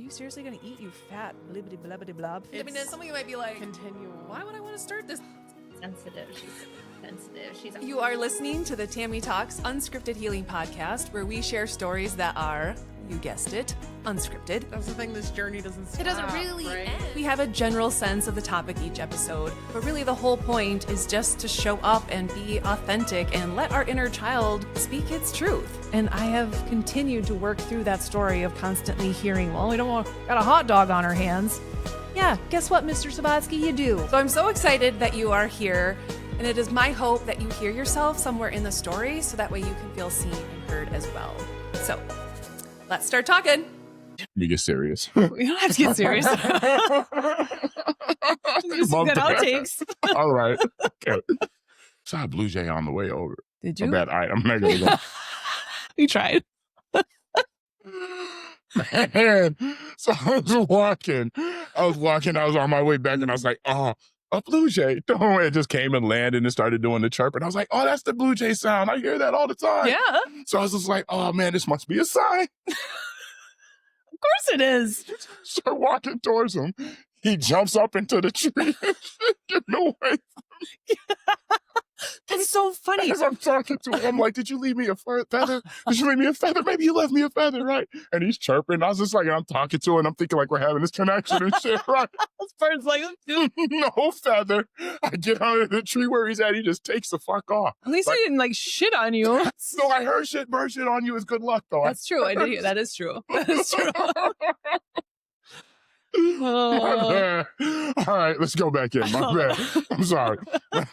you seriously going to eat, you fat blibbity blabbity blob? I mean, It's some of you might be like, continual. why would I want to start this? Sensitive. She's sensitive. You are listening to the Tami Talks unscripted healing podcast, where we share stories that are, you guessed it, unscripted. That's the thing, this journey doesn't stop. It doesn't really right? end. We have a general sense of the topic each episode, but really the whole point is just to show up and be authentic and let our inner child speak its truth. And I have continued to work through that story of constantly hearing, well, we don't want, got a hot dog on our hands. Yeah, guess what, Mr. Sabatsky, you do. So I'm so excited that you are here, and it is my hope that you hear yourself somewhere in the story so that way you can feel seen and heard as well. So let's start talking. You get serious. We don't have to get serious. Just some good outtakes. All right. Okay. Saw a Blue Jay on the way over. Did I you? bet I'm not gonna go. We tried. Man. So I was walking. I was on my way back and I was like, oh, a Blue Jay. Don't. It just came and landed and started doing the chirp. And I was like, oh, that's the Blue Jay sound. I hear that all the time. Yeah. So I was just like, oh man, this must be a sign. Of course it is. Start walking towards him. He jumps up into the tree. Get away. That's so funny. As I'm talking to him, I'm like, did you leave me a feather? Did you leave me a feather? Maybe you left me a feather, right? And he's chirping. I was just like, I'm talking to him, and I'm thinking like we're having this connection and shit, right? This bird's like, No feather. I get under the tree where he's at. He just takes the fuck off. at least Like- he didn't like shit on you. So I heard shit, bird shit on you is good luck, though. That's true. I did hear that is true. That is true. Oh. All right, let's go back in. My bad. I'm sorry.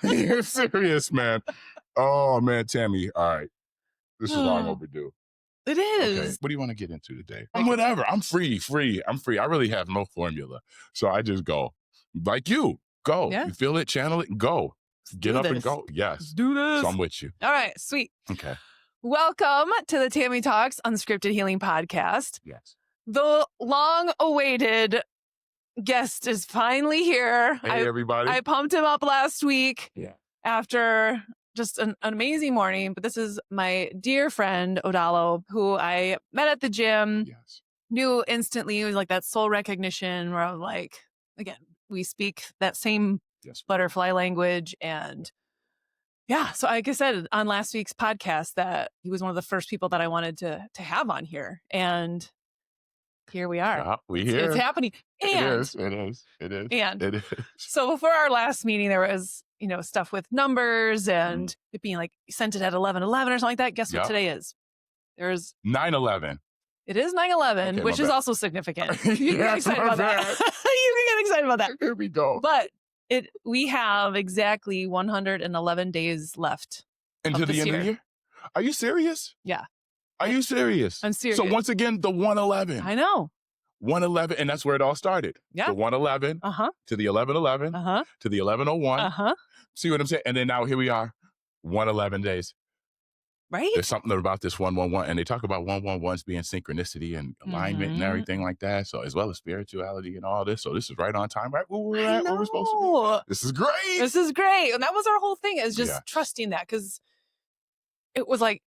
You're serious, man. Oh, man, Tami. All right. This is long overdue. It Okay. is. What do you want to get into today? Whatever. I'm free. I'm free. I really have no formula. So I just go. Like you. Go. Yeah. You feel it, channel it, and go. Get do up and this. go. Yes. Let's do this. So I'm with you. All right, sweet. Okay. Welcome to the Tami Talks unscripted healing podcast. Yes. The long-awaited guest is finally here. Hey, everybody. I pumped him up last week Yeah. after just an amazing morning. But this is my dear friend, Odalo, who I met at the gym, Yes. knew instantly. It was like that soul recognition where I'm like, again, we speak that same Yes. butterfly language. And yeah, so like I said on last week's podcast that he was one of the first people that I wanted to have on here. And here we are. Yeah, we here. It's happening. It And is. It is. It is. and It is. so before our last meeting, there was, stuff with numbers and it being like you sent it at 11:11 or something like that. Guess what Yep. today is? There's 9/11. it is 9/11, Okay, which my is bad. also significant. You can get Yes, excited my about that. bad. You can get excited about that. Here we go. But we have exactly 111 days left. Into of the this end of the year. year? Are you serious? Yeah. Are you serious? I'm serious. So once again, the 111. I know. 111, and that's where it all started. Yeah. The 111 Uh-huh. to the 1111 Uh-huh. to the 1101. Uh-huh. See what I'm saying? And then now here we are, 111 days. Right? There's something about this 111, and they talk about 111s being synchronicity and alignment and Mhm. everything like that. So as well as spirituality and all this. So this is right on time, right where we're I at, where we're supposed to be. know. This is great. This is great. And that was our whole thing, is just Yes. trusting that, because it was like,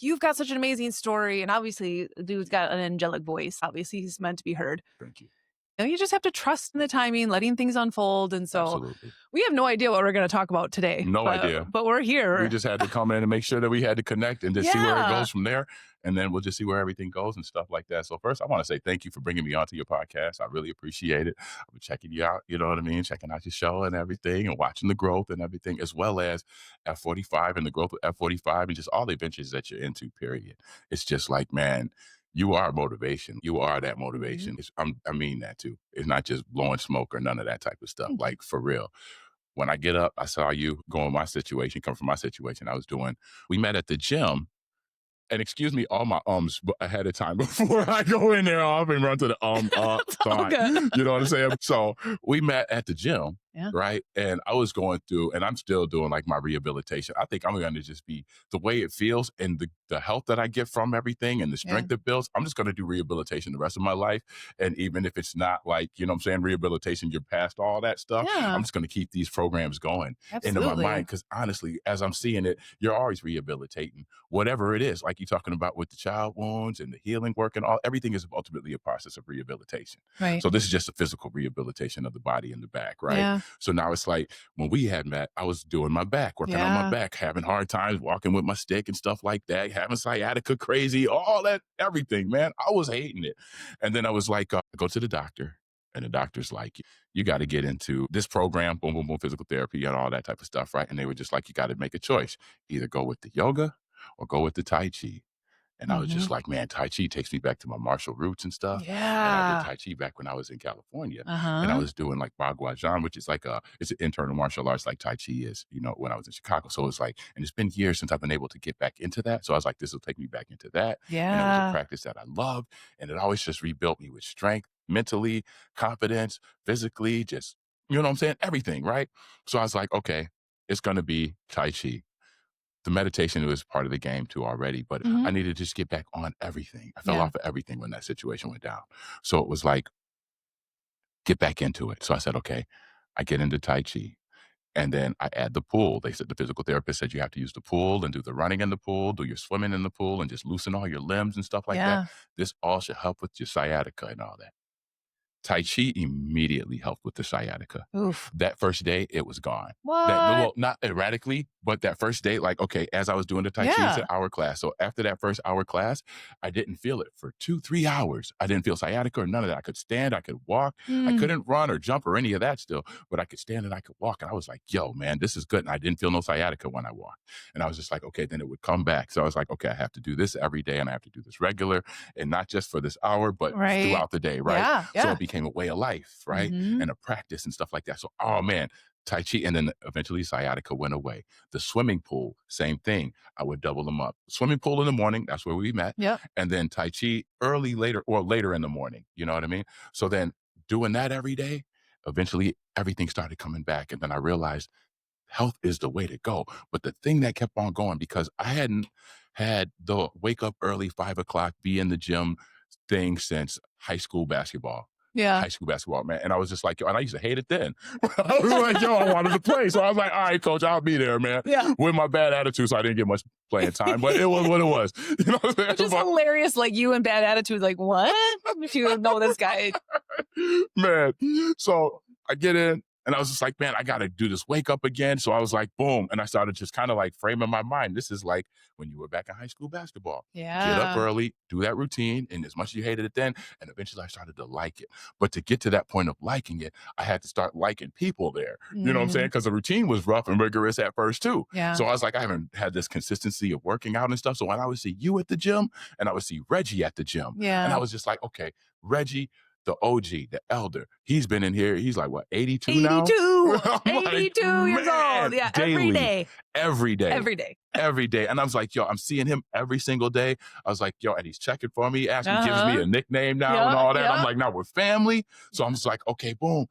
you've got such an amazing story. And obviously, the dude's got an angelic voice. Obviously, he's meant to be heard. Thank you. And you just have to trust in the timing, letting things unfold. And so Absolutely. we have no idea what we're going to talk about today. No idea. But we're here. We just had to come in and make sure that we had to connect and just see where it Yeah. goes from there. And then we'll just see where everything goes and stuff like that. So first, I want to say thank you for bringing me onto your podcast. I really appreciate it. I've been checking you out, you know what I mean? Checking out your show and everything and watching the growth and everything, as well as F45 and the growth of F45 and just all the adventures that you're into, period. It's just like, man, you are motivation. You are that motivation. I mean that too. It's not just blowing smoke or none of that type of stuff. Like, for real. When I get up, I saw you going my situation, come from my situation I was doing. We met at the gym. And excuse me, all my ahead of time before I go in there off and run to the sign. good. You know what I'm saying? So we met at the gym. Yeah. right? And I was going through, and I'm still doing like my rehabilitation. I think I'm going to just be the way it feels and the health that I get from everything and the Yeah. strength it builds. I'm just going to do rehabilitation the rest of my life. And even if it's not like, you know what I'm saying, rehabilitation, you're past all that stuff. Yeah. I'm just going to keep these programs going into my Absolutely. mind. Cause honestly, as I'm seeing it, you're always rehabilitating whatever it is, like you're talking about with the child wounds and the healing work and all, everything is ultimately a process of rehabilitation. Right. So this is just a physical rehabilitation of the body and the back, right? Yeah. So now it's like when we had met, I was doing my back, working on my Yeah. back, having hard times walking with my stick and stuff like that, having sciatica crazy, all that, everything, man. I was hating it. And then I was like, go to the doctor. And the doctor's like, you got to get into this program, boom, boom, boom, physical therapy and all that type of stuff, right? And they were just like, you got to make a choice. Either go with the yoga or go with the Tai Chi. And I was just like, man, Tai Chi takes me back to my martial roots and stuff. And I did Tai Chi back when I was in California. And I was doing like Baguazhang, which is like it's an internal martial arts like Tai Chi is, you know, when I was in Chicago. So it's like, and it's been years since I've been able to get back into that. So I was like, this will take me back into that. Yeah. And it was a practice that I loved. And it always just rebuilt me with strength, mentally, confidence, physically, just, you know what I'm saying? Everything, right? So I was like, okay, it's going to be Tai Chi. The meditation was part of the game too already, but I needed to just get back on everything. I fell off of everything when that situation went down. So it was like, get back into it. So I said, okay, I get into Tai Chi. And then I add the pool. They said, the physical therapist said you have to use the pool and do the running in the pool, do your swimming in the pool, and just loosen all your limbs and stuff like that. This all should help with your sciatica and all that. Tai Chi immediately helped with the sciatica. Oof. That first day, it was gone. What? Well, not erratically, but that first day, like, okay, as I was doing the Tai Chi, it's an hour class. So after that first hour class, I didn't feel it for 2-3 hours. I didn't feel sciatica or none of that. I could stand, I could walk. I couldn't run or jump or any of that still, but I could stand and I could walk. And I was like, yo, man, this is good. And I didn't feel no sciatica when I walked. And I was just like, okay, then it would come back. So I was like, okay, I have to do this every day and I have to do this regular and not just for this hour, but throughout the day, right? Yeah. So it became a way of life. Right. And a practice and stuff like that. So, oh man, Tai Chi. And then eventually sciatica went away. The swimming pool, same thing. I would double them up. Swimming pool in the morning. That's where we met. Yep. And then Tai Chi later in the morning. You know what I mean? So then doing that every day, eventually everything started coming back. And then I realized health is the way to go. But the thing that kept on going, because I hadn't had the wake up early, 5 o'clock, be in the gym thing since high school basketball. Yeah. High school basketball, man. And I was just like, yo, and I used to hate it then. I was like, yo, I wanted to play. So I was like, all right, coach, I'll be there, man. Yeah. With my bad attitude, so I didn't get much playing time, but it was what it was. You know what I'm saying? Which is hilarious, like you and bad attitude, like, what? If you know this guy. Man. So I get in. And I was just like, man, I got to do this wake up again. So I was like, boom. And I started just kind of like framing my mind. This is like when you were back in high school basketball. Yeah. Get up early, do that routine. And as much as you hated it then, and eventually I started to like it. But to get to that point of liking it, I had to start liking people there. You know what I'm saying? Because the routine was rough and rigorous at first too. Yeah. So I was like, I haven't had this consistency of working out and stuff. So when I would see you at the gym and I would see Reggie at the gym. Yeah. And I was just like, okay, Reggie, the OG, the elder. He's been in here. He's like, what, 82 now? 82. I'm 82 like, years man, old. Yeah, daily, every day. Every day. Every day. Every day. And I was like, yo, I'm seeing him every single day. I was like, yo, and he's checking for me, asking, gives me a nickname now and all that. I'm like, now we're family. So I'm just like, okay, boom.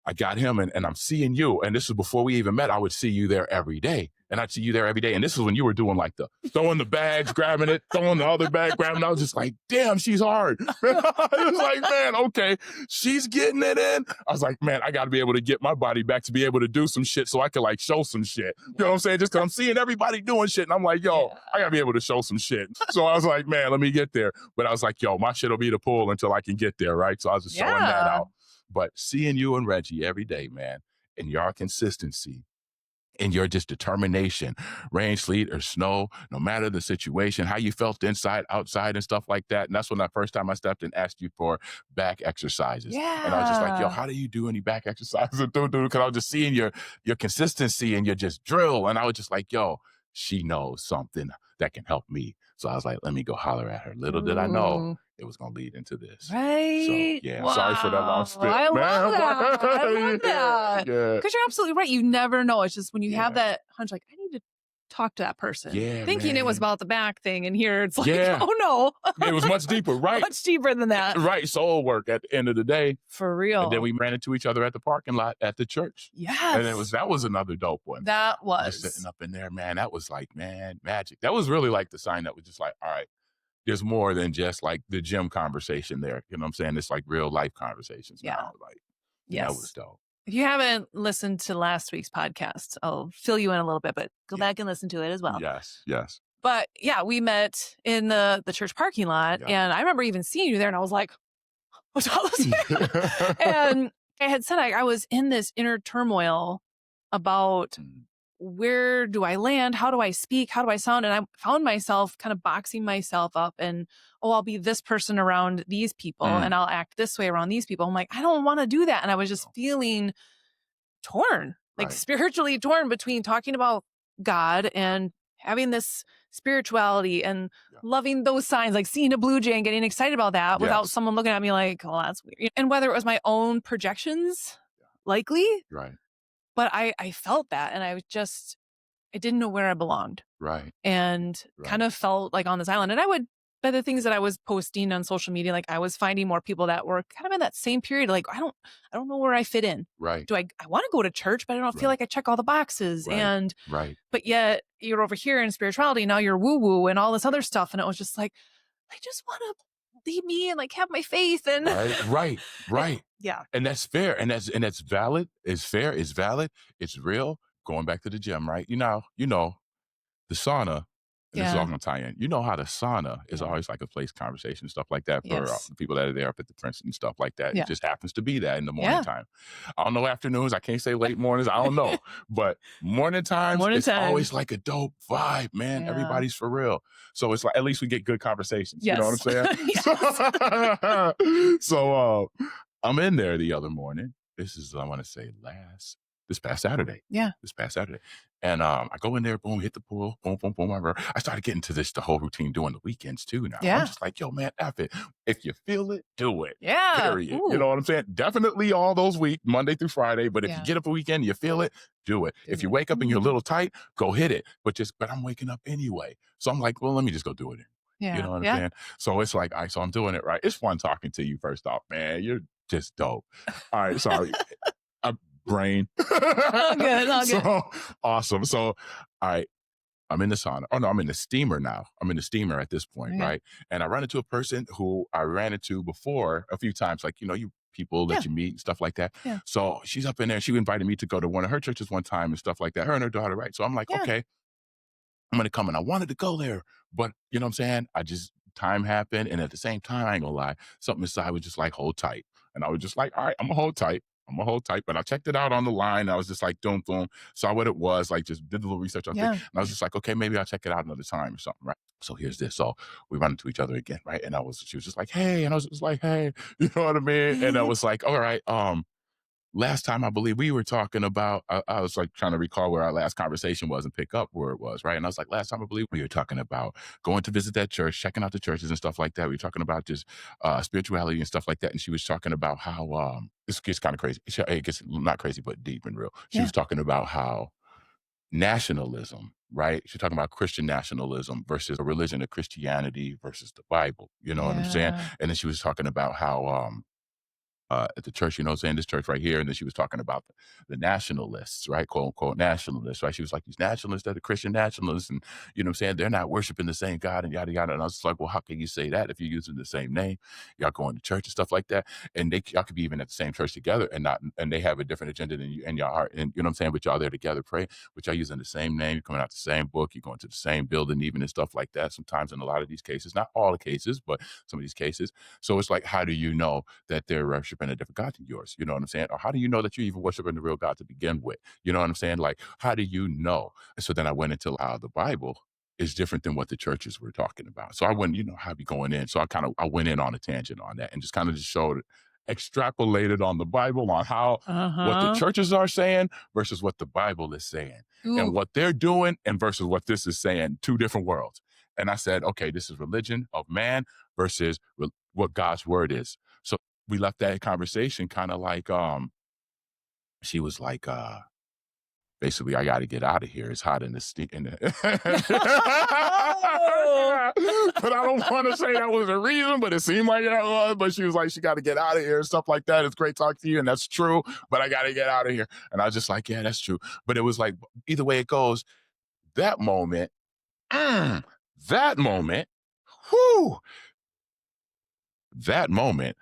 I got him and I'm seeing you. And this was before we even met. I would see you there every day. And I'd see you there every day. And this is when you were doing like the throwing the bags, grabbing it, throwing the other bag, grabbing it. I was just like, damn, she's hard. I was like, man, okay, she's getting it in. I was like, man, I got to be able to get my body back to be able to do some shit so I could like show some shit. You know what I'm saying? Just because I'm seeing everybody doing shit. And I'm like, yo, I got to be able to show some shit. So I was like, man, let me get there. But I was like, yo, my shit will be the pool until I can get there, right? So I was just showing that out. But seeing you and Reggie every day, man, and your consistency and your just determination, rain, sleet, or snow, no matter the situation, how you felt inside, outside, and stuff like that. And that's when the first time I stepped and asked you for back exercises. Yeah. And I was just like, yo, how do you do any back exercises? Because I was just seeing your consistency and your just drill. And I was just like, yo, she knows something that can help me. So I was like, let me go holler at her. Little did I know it was going to lead into this. Right. So, yeah. Wow. Sorry for that long spit, I man. love that. I love that. Yeah. Because you're absolutely right. You never know. It's just when you have that hunch, like, I need to talk to that person. Yeah, Thinking it was man. about the back thing. And here it's like, Yeah. oh no. It was much deeper, right? Much deeper than that. Right. Soul work at the end of the day. For real. And then we ran into each other at the parking lot at the church. Yes. And that was another dope one. That was. Just sitting up in there, man. That was like, man, magic. That was really like the sign that was just like, all right, there's more than just like the gym conversation there. You know what I'm saying? It's like real life conversations now. Like, yes. That was dope. If you haven't listened to last week's podcast, I'll fill you in a little bit, but go back and listen to it as well. Yes, yes. But yeah, we met in the church parking lot, and I remember even seeing you there, and I was like, Odalo's here. And I had said I was in this inner turmoil about where do I land? How do I speak? How do I sound? And I found myself kind of boxing myself up and, I'll be this person around these people and I'll act this way around these people. I'm like, I don't want to do that. And I was just feeling torn, like spiritually torn between talking about God and having this spirituality and loving those signs, like seeing a blue jay and getting excited about that without someone looking at me like, oh, that's weird. And whether it was my own projections, likely. Right. But I felt that, and I didn't know where I belonged. Right. And kind of felt like on this island. And I would, by the things that I was posting on social media, like I was finding more people that were kind of in that same period. Like, I don't know where I fit in. Right. I want to go to church, but I don't feel like I check all the boxes. And, but yet you're over here in spirituality. Now you're woo woo and all this other stuff. And it was just like, I just want to leave me and like have my faith. And right. Yeah. And that's fair. And that's valid. It's fair. It's valid. It's real. Going back to the gym, right? You know, the sauna, this is all going to tie in. You know how the sauna is always like a place conversation, stuff like that for the people that are there up at the Princeton and stuff like that. It just happens to be that in the morning time. I don't know afternoons. I can't say late mornings. I don't know. But morning times, it's always like a dope vibe, man. Everybody's for real. So it's like, at least we get good conversations. You know what I'm saying? So I'm in there the other morning. This is, I want to say this past Saturday. Yeah. This past Saturday. And I go in there, boom, hit the pool, boom, boom, boom, whatever. I started getting to the whole routine doing the weekends too now. I'm just like, yo, man, F it. If you feel it, do it. Yeah. Period. Ooh. You know what I'm saying? Definitely all those weeks, Monday through Friday. But if you get up a weekend, you feel it, do it. If you wake up and you're a little tight, go hit it. But I'm waking up anyway. So I'm like, well, let me just go do it. Yeah. You know what I'm saying? So it's like, all right, so I'm doing it right. It's fun talking to you first off, man. You're just dope. All right, sorry. Brain. All good. So awesome. So, all right, I'm in the sauna. Oh no, I'm in the steamer now. I'm in the steamer at this point, right? And I run into a person who I ran into before a few times, like, you people that you meet and stuff like that. Yeah. So she's up in there. She invited me to go to one of her churches one time and stuff like that. Her and her daughter, right? So I'm like, okay, I'm gonna come. And I wanted to go there, but you know what I'm saying? Time happened, and at the same time, I ain't gonna lie, something inside was just like, hold tight. And I was just like, all right, I'm gonna hold tight. But I checked it out on the line. I was just like, boom, saw what it was, like just did a little research on it. And I was just like, okay, maybe I'll check it out another time or something, right? So here's this. So we run into each other again, right? And she was just like, hey. And I was just like, hey, you know what I mean? And I was like, all right, last time I believe we were talking about, I was like trying to recall where our last conversation was and pick up where it was, right? And I was like, last time I believe we were talking about going to visit that church, checking out the churches and stuff like that. We were talking about just spirituality and stuff like that. And she was talking about how, this gets kind of crazy. It gets not crazy, but deep and real. She was talking about how nationalism, right? She's talking about Christian nationalism versus a religion of Christianity versus the Bible. You know what I'm saying? And then she was talking about how, at the church, saying this church right here. And then she was talking about the nationalists, right? Quote unquote nationalists, right? She was like, these nationalists that are Christian nationalists. And, you know what I'm saying? They're not worshiping the same God and yada, yada. And I was like, well, how can you say that if you're using the same name? Y'all going to church and stuff like that. And y'all could be even at the same church together and they have a different agenda than you and y'all are. And you know what I'm saying? But y'all there together praying, but y'all using the same name, you're coming out the same book, you're going to the same building, even and stuff like that. Sometimes in a lot of these cases, not all the cases, but some of these cases. So it's like, how do you know that they're worshiping a different God than yours? You know what I'm saying? Or how do you know that you're even worshiping the real God to begin with? You know what I'm saying? Like, how do you know? And so then I went into how the Bible is different than what the churches were talking about. So I went, how be going in. So I went in on a tangent on that and just kind of just showed, extrapolated on the Bible on how what the churches are saying versus what the Bible is saying. Ooh. And what they're doing and versus what this is saying, two different worlds. And I said, okay, this is religion of man versus what God's word is. So we left that conversation kind of like, she was like, basically, I got to get out of here. It's hot in the steam. Oh! But I don't want to say that was the reason, but it seemed like that was. But she was like, she got to get out of here and stuff like that. It's great talking to you. And that's true. But I got to get out of here. And I was just like, yeah, that's true. But it was like, either way it goes, that moment, mm, that moment, whoo, that moment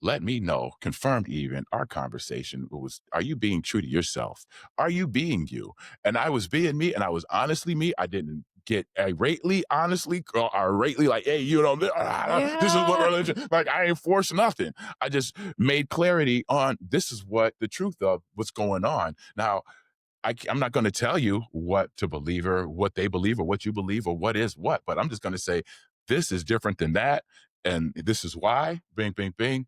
let me know, confirmed even our conversation was, are you being true to yourself? Are you being you? And I was being me, and I was honestly me. I didn't get irately, honestly, or irately like, hey, you know, this is what religion, like I ain't forced nothing. I just made clarity on this is what the truth of what's going on. Now, I'm not going to tell you what to believe or what they believe or what you believe or what is what, but I'm just going to say this is different than that. And this is why, bing, bing, bing.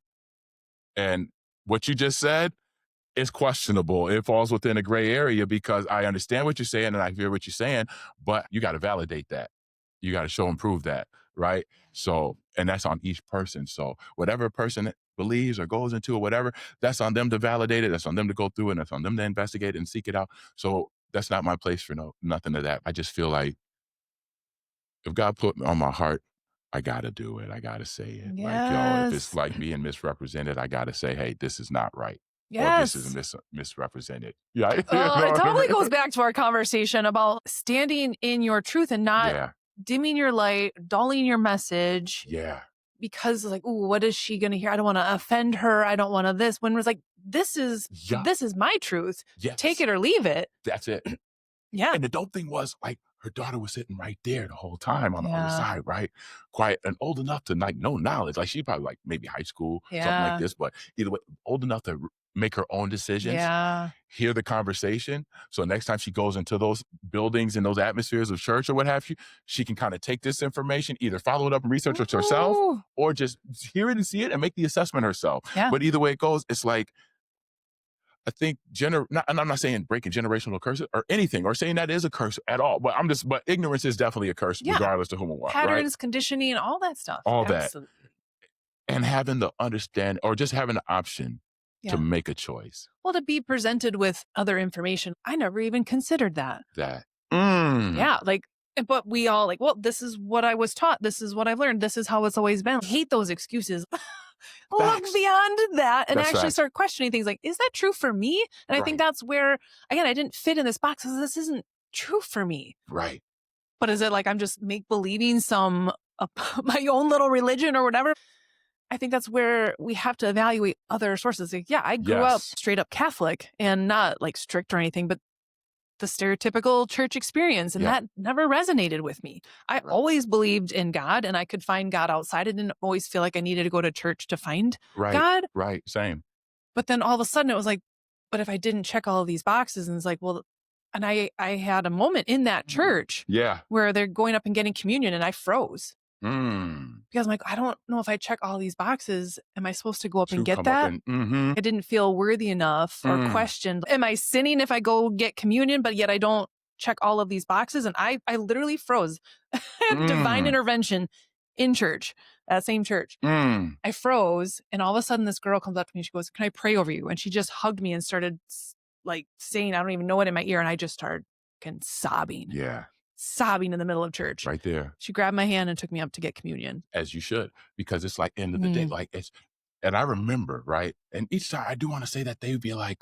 And what you just said is questionable. It falls within a gray area because I understand what you're saying and I hear what you're saying, but you got to validate that. You got to show and prove that, right? So, and that's on each person. So whatever a person believes or goes into or whatever, that's on them to validate it. That's on them to go through it. And that's on them to investigate it and seek it out. So that's not my place for nothing of that. I just feel like if God put on my heart, I got to do it. I got to say it. Like, yo, if it's like being misrepresented, I got to say, hey, this is not right. Or this is misrepresented. Yeah. It totally goes back to our conversation about standing in your truth and not dimming your light, dulling your message. Yeah. Because like, ooh, what is she going to hear? I don't want to offend her. I don't want to this. When it was like, this is my truth. Yes. Take it or leave it. That's it. Yeah. And the dope thing was like, her daughter was sitting right there the whole time on the other side, right? Quiet and old enough to like know knowledge. Like she probably like maybe high school, something like this, but either way, old enough to make her own decisions, hear the conversation. So next time she goes into those buildings and those atmospheres of church or what have you, she can kind of take this information, either follow it up and research it herself or just hear it and see it and make the assessment herself. Yeah. But either way it goes, it's like, I think and I'm not saying breaking generational curses or anything or saying that is a curse at all, but but ignorance is definitely a curse regardless to whom or what. Patterns, right? conditioning, all that stuff. All Absolutely. That. And having the understand or just having the option to make a choice. Well, to be presented with other information. I never even considered that. Yeah, like, but we all like, well, this is what I was taught. This is what I've learned. This is how it's always been. I hate those excuses. Look beyond that and actually start questioning things like, is that true for me? And I think that's where, again, I didn't fit in this box because this isn't true for me. Right. But is it like I'm just make-believing my own little religion or whatever? I think that's where we have to evaluate other sources. Like, I grew up straight up Catholic and not like strict or anything, but the stereotypical church experience. And that never resonated with me. I always believed in God and I could find God outside. I didn't always feel like I needed to go to church to find God. Right. Same. But then all of a sudden it was like, but if I didn't check all of these boxes, and it's like, well, and I had a moment in that church where they're going up and getting communion and I froze. Because I'm like, I don't know if I check all these boxes, am I supposed to go up and get that? I didn't feel worthy enough or questioned. Am I sinning if I go get communion, but yet I don't check all of these boxes? And I literally froze. Divine intervention in church, that same church. I froze. And all of a sudden this girl comes up to me. She goes, can I pray over you? And she just hugged me and started like saying, I don't even know what in my ear. And I just started sobbing. Yeah. Sobbing in the middle of church. Right there. She grabbed my hand and took me up to get communion. As you should, because it's like end of the day, like and I remember, right? And each time I do want to say that they would be like,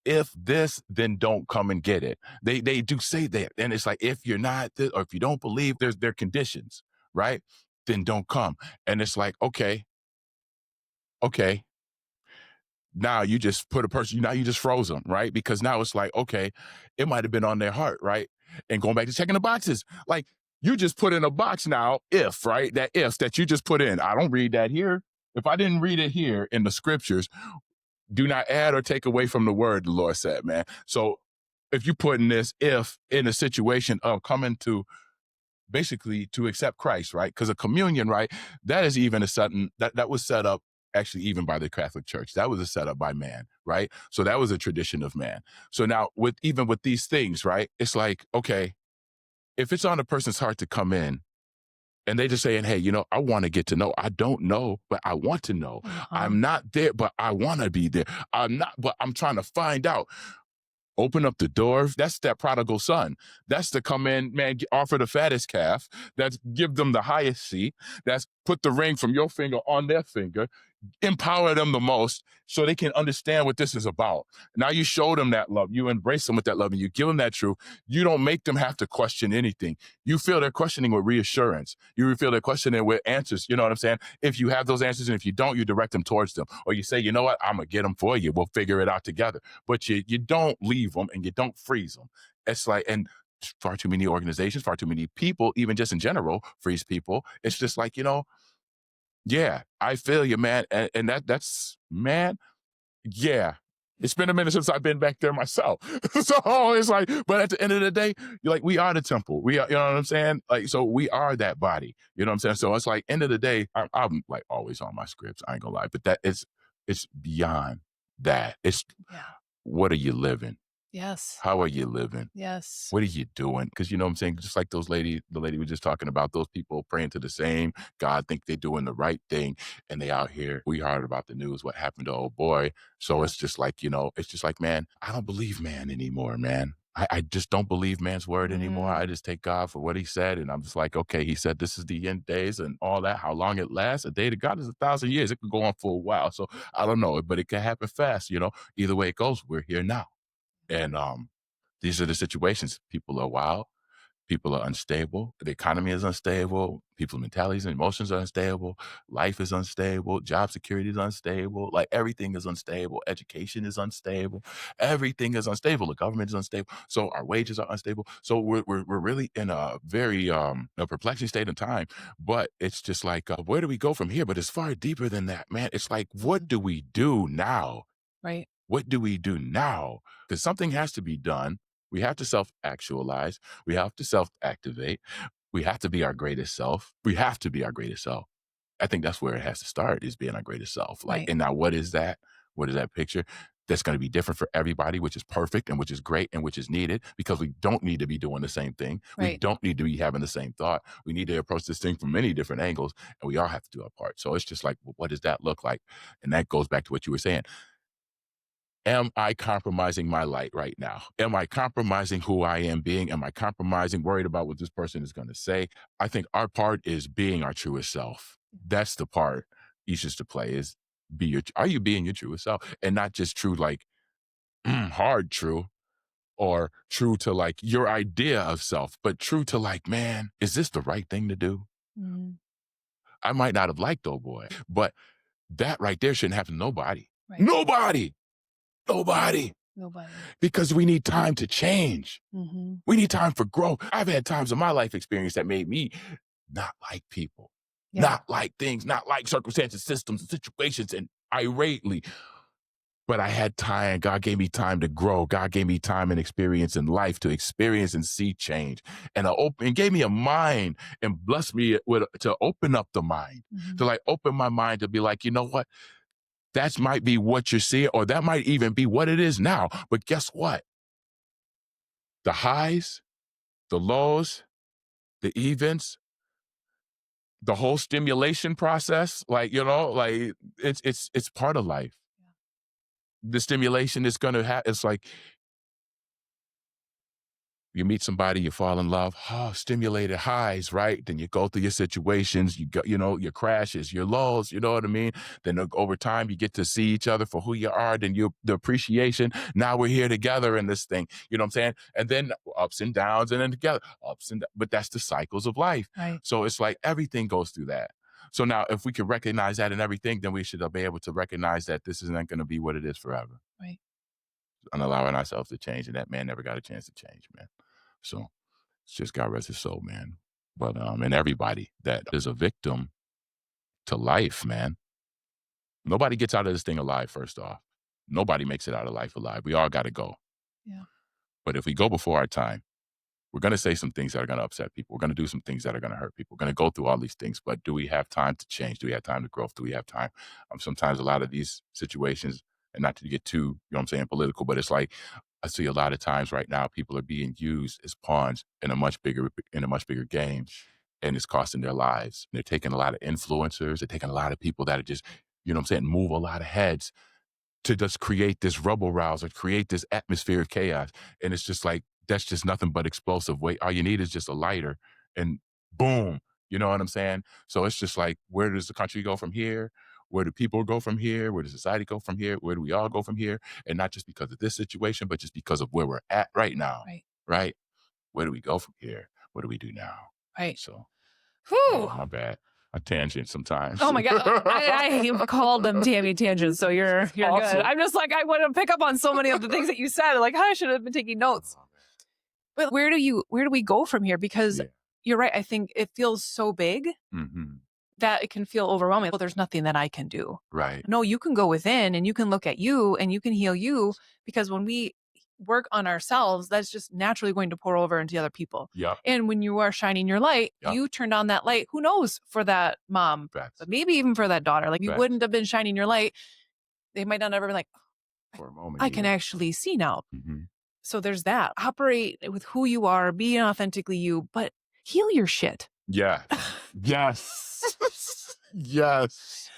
if this, then don't come and get it. They do say that. And it's like, if you're not this, or if you don't believe there are conditions, right? Then don't come. And it's like, okay. Now you just put a person, now you just froze them, right? Because now it's like, okay, it might have been on their heart, right? And going back to checking the boxes, like you just put in a box now, if, right? That if that you just put in, I don't read that here. If I didn't read it here in the scriptures, do not add or take away from the word, the Lord said, man. So if you put in this, if in a situation of coming to basically to accept Christ, right? Because a communion, right? That is even that was set up actually even by the Catholic Church. That was a setup by man, right? So that was a tradition of man. So now with these things, right? It's like, okay, if it's on a person's heart to come in and they just saying, hey, I want to get to know. I don't know, but I want to know. I'm not there, but I want to be there. I'm not, but I'm trying to find out. open up the door. That's that prodigal son. That's to come in, man, offer the fattest calf. That's give them the highest seat. That's put the ring from your finger on their finger. Empower them the most so they can understand what this is about. Now you show them that love. You embrace them with that love and you give them that truth. You don't make them have to question anything. You feel their questioning with reassurance. You feel their questioning with answers. You know what I'm saying? If you have those answers and if you don't, you direct them towards them. Or you say, you know what? I'm going to get them for you. We'll figure it out together. But you don't leave them and you don't freeze them. It's like, and far too many organizations, far too many people, even just in general, freeze people. It's just like, yeah, I feel you, man. And that's, man, yeah. It's been a minute since I've been back there myself. So it's like, but at the end of the day, you're like, we are the temple. We are, you know what I'm saying? Like, so we are that body. You know what I'm saying? So it's like, end of the day, I'm like always on my scripts. I ain't gonna lie, but it's beyond that. It's what are you living? Yes. How are you living? Yes. What are you doing? Because you know what I'm saying? Just like the lady we were just talking about, those people praying to the same God, think they're doing the right thing. And they out here, we heard about the news, what happened to old boy. So it's just like, it's just like, man, I don't believe man anymore, man. I just don't believe man's word anymore. I just take God for what he said. And I'm just like, okay, he said this is the end days and all that. How long it lasts? A day to God is 1,000 years. It could go on for a while. So I don't know, but it can happen fast. Either way it goes, we're here now. And these are the situations. People are wild. People are unstable. The economy is unstable. People's mentalities and emotions are unstable. Life is unstable. Job security is unstable. Like everything is unstable. Education is unstable. Everything is unstable. The government is unstable. So our wages are unstable. So we're really in a very a perplexing state of time. But it's just like, where do we go from here? But it's far deeper than that, man. It's like, what do we do now? Right. What do we do now? Because something has to be done. We have to self-actualize. We have to self-activate. We have to be our greatest self. We have to be our greatest self. I think that's where it has to start, is being our greatest self. Like, Right. and now what is that? What is that picture? That's going to be different for everybody, which is perfect and which is great and which is needed, because we don't need to be doing the same thing. We Right. don't need to be having the same thought. We need to approach this thing from many different angles, and we all have to do our part. So it's just like, well, what does that look like? And that goes back to what you were saying. Am I compromising my light right now? Am I compromising who I am being? Am I compromising, worried about what this person is going to say? I think our part is being our truest self. That's the part each is to play, is are you being your truest self? And not just true, like hard true, or true to like your idea of self, but true to like, man, is this the right thing to do? Mm. I might not have liked old boy, but that right there shouldn't happen to nobody. Right. Nobody. Because we need time to change. Mm-hmm. We need time for growth. I've had times in my life experience that made me not like people, not like things, not like circumstances, systems, and situations, and irately. But I had time. God gave me time to grow. God gave me time and experience in life to experience and see change. And gave me a mind and blessed me to open up the mind, to like open my mind to be like, you know what? That might be what you're seeing, or that might even be what it is now. But guess what? The highs, the lows, the events, the whole stimulation process, like, like it's part of life. The stimulation is going to have, it's like, you meet somebody, you fall in love, stimulated highs, right? Then you go through your situations, you go, your crashes, your lows, you know what I mean? Then over time, you get to see each other for who you are, then the appreciation. Now we're here together in this thing, you know what I'm saying? And then ups and downs, and then together, ups and downs. But that's the cycles of life. Right. So it's like everything goes through that. So now if we can recognize that in everything, then we should be able to recognize that this isn't going to be what it is forever. Right. And allowing ourselves to change. And that man never got a chance to change, man. So it's just God rest his soul, man. But and everybody that is a victim to life, man. Nobody gets out of this thing alive, first off. Nobody makes it out of life alive. We all got to go. Yeah. But if we go before our time, we're going to say some things that are going to upset people. We're going to do some things that are going to hurt people. We're going to go through all these things. But do we have time to change? Do we have time to grow? Do we have time? Sometimes a lot of these situations, and not to get too, you know what I'm saying, political, but it's like, I see a lot of times right now, people are being used as pawns in a much bigger game, and it's costing their lives. And they're taking a lot of influencers. They're taking a lot of people that are just, you know what I'm saying, move a lot of heads. to just create this rubble rouse or create this atmosphere of chaos. And it's just like, that's just nothing but explosive weight. All you need is just a lighter and boom, you know what I'm saying? So it's just like, where does the country go from here? Where do people go from here? Where does society go from here? Where do we all go from here? And not just because of this situation, but just because of where we're at right now, right? Where do we go from here? What do we do now? Right. So, Whew. my bad. A tangent sometimes. Oh my God. I called them Tami tangents, so you're Awesome. good. I'm just like, I want to pick up on so many of the things that you said. Like, I should have been taking notes. But where do we go from here? Because you're right. I think it feels so big that it can feel overwhelming. Well, there's nothing that I can do. Right. No, you can go within and you can look at you and you can heal you, because when we work on ourselves, that's just naturally going to pour over into other people. Yeah. And when you are shining your light, you turned on that light. Who knows for that mom, but maybe even for that daughter. Like, you wouldn't have been shining your light. They might not ever be like, for a moment, I can actually see now. So there's that. Operate with who you are, be authentically you, but heal your shit. Yeah. Yes. Yes.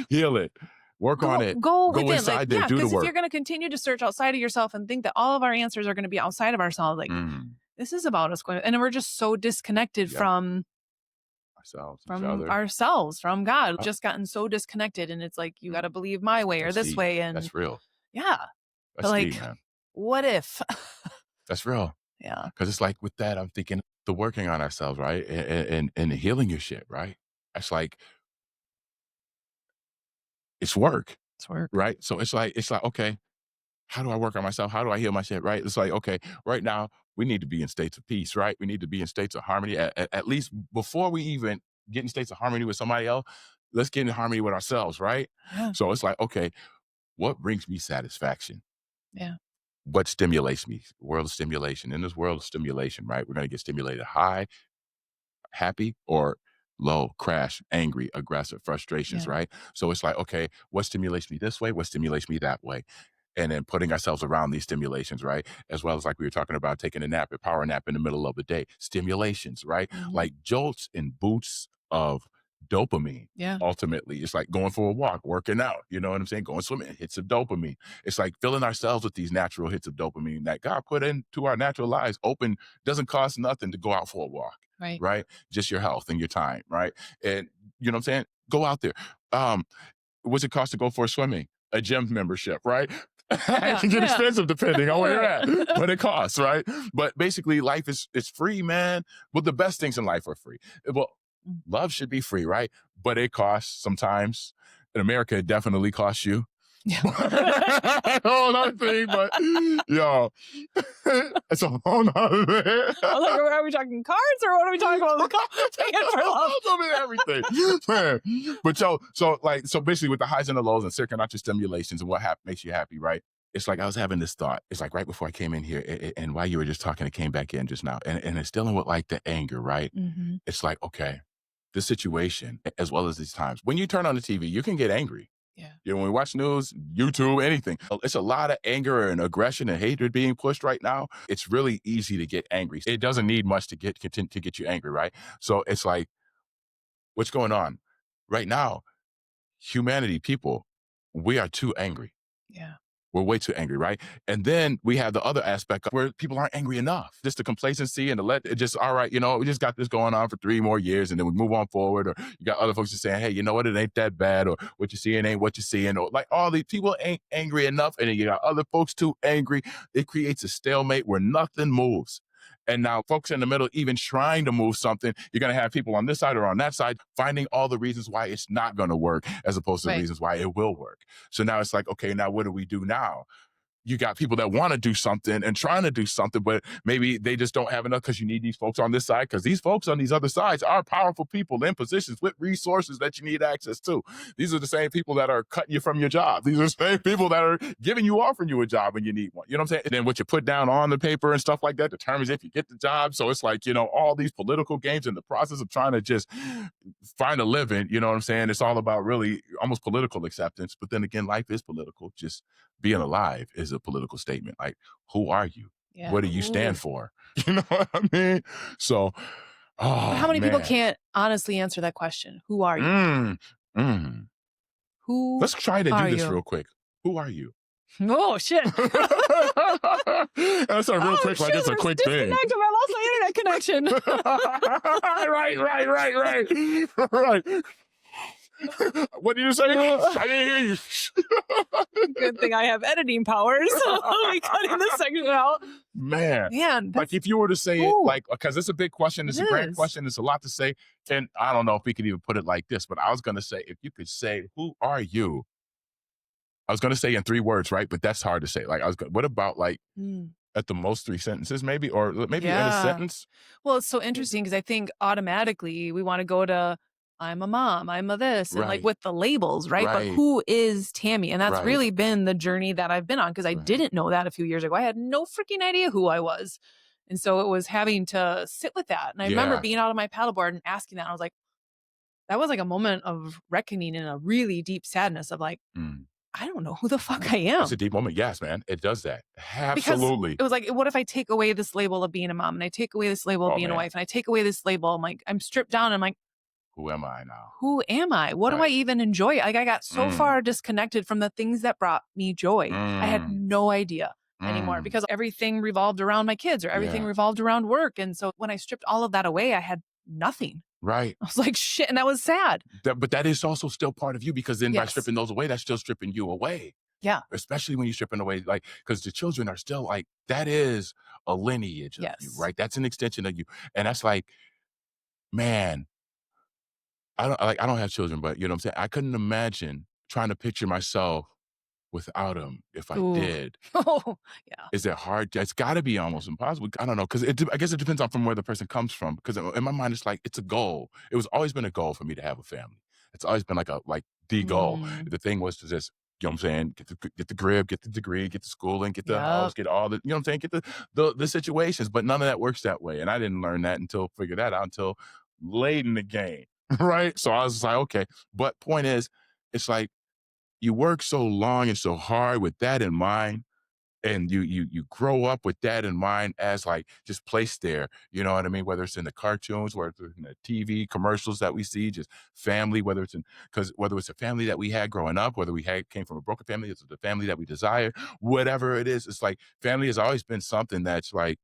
Heal it. Work on it. Go within. inside there. Do the because work. if you're going to continue to search outside of yourself and think that all of our answers are going to be outside of ourselves, like this is about us going, and we're just so disconnected from ourselves, from God. We've just gotten so disconnected, and it's like, you got to believe my way or this deep. way, and that's real. Yeah, That's like, deep, man. What if? That's real. Yeah, because it's like, with that, I'm thinking the working on ourselves, right, and healing your shit, right. It's like, it's work. It's work, right? So it's like, okay, how do I work on myself? How do I heal my shit, right? It's like, okay, right now we need to be in states of peace, right? We need to be in states of harmony. At least before we even get in states of harmony with somebody else, let's get in harmony with ourselves, right? Yeah. So it's like, okay, what brings me satisfaction? Yeah. What stimulates me? World of stimulation. In this world of stimulation, right? We're going to get stimulated high, happy, or low, crash, angry, aggressive, frustrations, right? So it's like, okay, what stimulates me this way? What stimulates me that way? And then putting ourselves around these stimulations, right? As well as, like we were talking about, taking a nap, a power nap in the middle of the day. Stimulations, right? Like jolts and boosts of dopamine. Yeah. Ultimately, it's like going for a walk, working out, you know what I'm saying? Going swimming, hits of dopamine. It's like filling ourselves with these natural hits of dopamine that God put into our natural lives. Open, doesn't cost nothing to go out for a walk. Right? Just your health and your time, right? And you know what I'm saying? Go out there. What's it cost to go for swimming? A gym membership, right? It can get expensive depending on where you're at, but it costs, right? But basically, life is free, man. Well, the best things in life are free. Well, love should be free, right? But it costs sometimes. In America, it definitely costs you. Whole other thing, but yo, it's a whole other thing. I was like, are we talking cards or what are we talking about? Paying for love. I mean, everything, man. But so basically, with the highs and the lows and circumstantial stimulations and what makes you happy, right? It's like, I was having this thought. It's like right before I came in here, and while you were just talking, it came back in just now, and it's dealing with like the anger, right? It's like, okay, this situation, as well as these times, when you turn on the TV, you can get angry. Yeah. You know, when we watch news, YouTube, anything, it's a lot of anger and aggression and hatred being pushed right now. It's really easy to get angry. It doesn't need much to get you angry, right? So it's like, what's going on right now? Humanity, people, we are too angry. Yeah. We're way too angry, right? And then we have the other aspect where people aren't angry enough. Just the complacency and all right, you know, we just got this going on for 3 more years and then we move on forward. Or you got other folks just saying, hey, you know what? It ain't that bad. Or what you seeing ain't what you seeing. Or like, all these people ain't angry enough. And then you got other folks too angry. It creates a stalemate where nothing moves. And now folks in the middle, even trying to move something, you're going to have people on this side or on that side finding all the reasons why it's not going to work as opposed to the reasons why it will work. So now it's like, okay, now what do we do now? You got people that want to do something and trying to do something, but maybe they just don't have enough because you need these folks on this side, because these folks on these other sides are powerful people in positions with resources that you need access to. These are the same people that are cutting you from your job. These are the same people that are offering you a job when you need one. You know what I'm saying? And then what you put down on the paper and stuff like that determines if you get the job. So it's like, you know, all these political games in the process of trying to just find a living, you know what I'm saying? It's all about really almost political acceptance. But then again, life is political. Just being alive is a political statement. Like, who are you? Yeah. What do you stand for? You know what I mean? So, how many people can't honestly answer that question? Who are you? Who? Let's try to do this real quick. Who are you? Oh shit! That's a real quick, like it's a quick thing. I lost my internet connection. Right. Right. What did you say? I didn't hear you. Good thing I have editing powers. I'll be cutting this section out. Man, Man, like if you were to say it, Ooh. like, because it's a big question, it's It a grand is. question, it's a lot to say, and I don't know if we could even put it like this, but I was going to say, if you could say, who are you? I was going to say in 3 words, right? But that's hard to say. Like, what about like at the most 3 sentences, maybe, or maybe in a Yeah. sentence? Well, it's so interesting because I think automatically we want to go to I'm a mom, I'm a this, and like Right. with the labels, right? But Right. who is Tami? And that's Right. really been the journey that I've been on because I Right. didn't know that a few years ago. I had no freaking idea who I was. And so it was having to sit with that. And I remember Yeah. being out on my paddleboard and asking that. And I was like, that was like a moment of reckoning and a really deep sadness of like, I don't know who the fuck I am. It's a deep moment. Yes, man. It does that. Because Absolutely. it was like, what if I take away this label of being a mom and I take away this label of Oh, being a man. wife and I take away this label? I'm like, I'm stripped down. I'm like, Who am I now? who am I? What do I Right. even enjoy? Like I got so far disconnected from the things that brought me joy. I had no idea anymore because everything revolved around my kids or everything Yeah. revolved around work. And so when I stripped all of that away, I had nothing. Right. I was like, shit. And that was sad. But that is also still part of you because then by Yes. stripping those away, that's still stripping you away. Yeah. Especially when you're stripping away, like, because the children are still like, that is a lineage of you, Yes. right? That's an extension of you. And that's like, man, I don't have children, but you know what I'm saying? I couldn't imagine trying to picture myself without them if I Ooh. did. Oh, yeah. Is it hard? It's got to be almost impossible. I don't know, because I guess it depends on from where the person comes from. Because in my mind, it's like it's a goal. It was always been a goal for me to have a family. It's always been like the goal. The thing was to just, you know what I'm saying, get the crib, get the degree, get the schooling, get the house, get all the, you know what I'm saying, get the situations. But none of that works that way, and I didn't learn that figure that out until late in the game, right? So I was just like, okay. But point is, it's like you work so long and so hard with that in mind. And you grow up with that in mind as like just placed there, you know what I mean? Whether it's in the cartoons, whether it's in the TV commercials that we see, just family, whether it's a family that we had growing up, whether came from a broken family, it's the family that we desire, whatever it is, it's like family has always been something that's like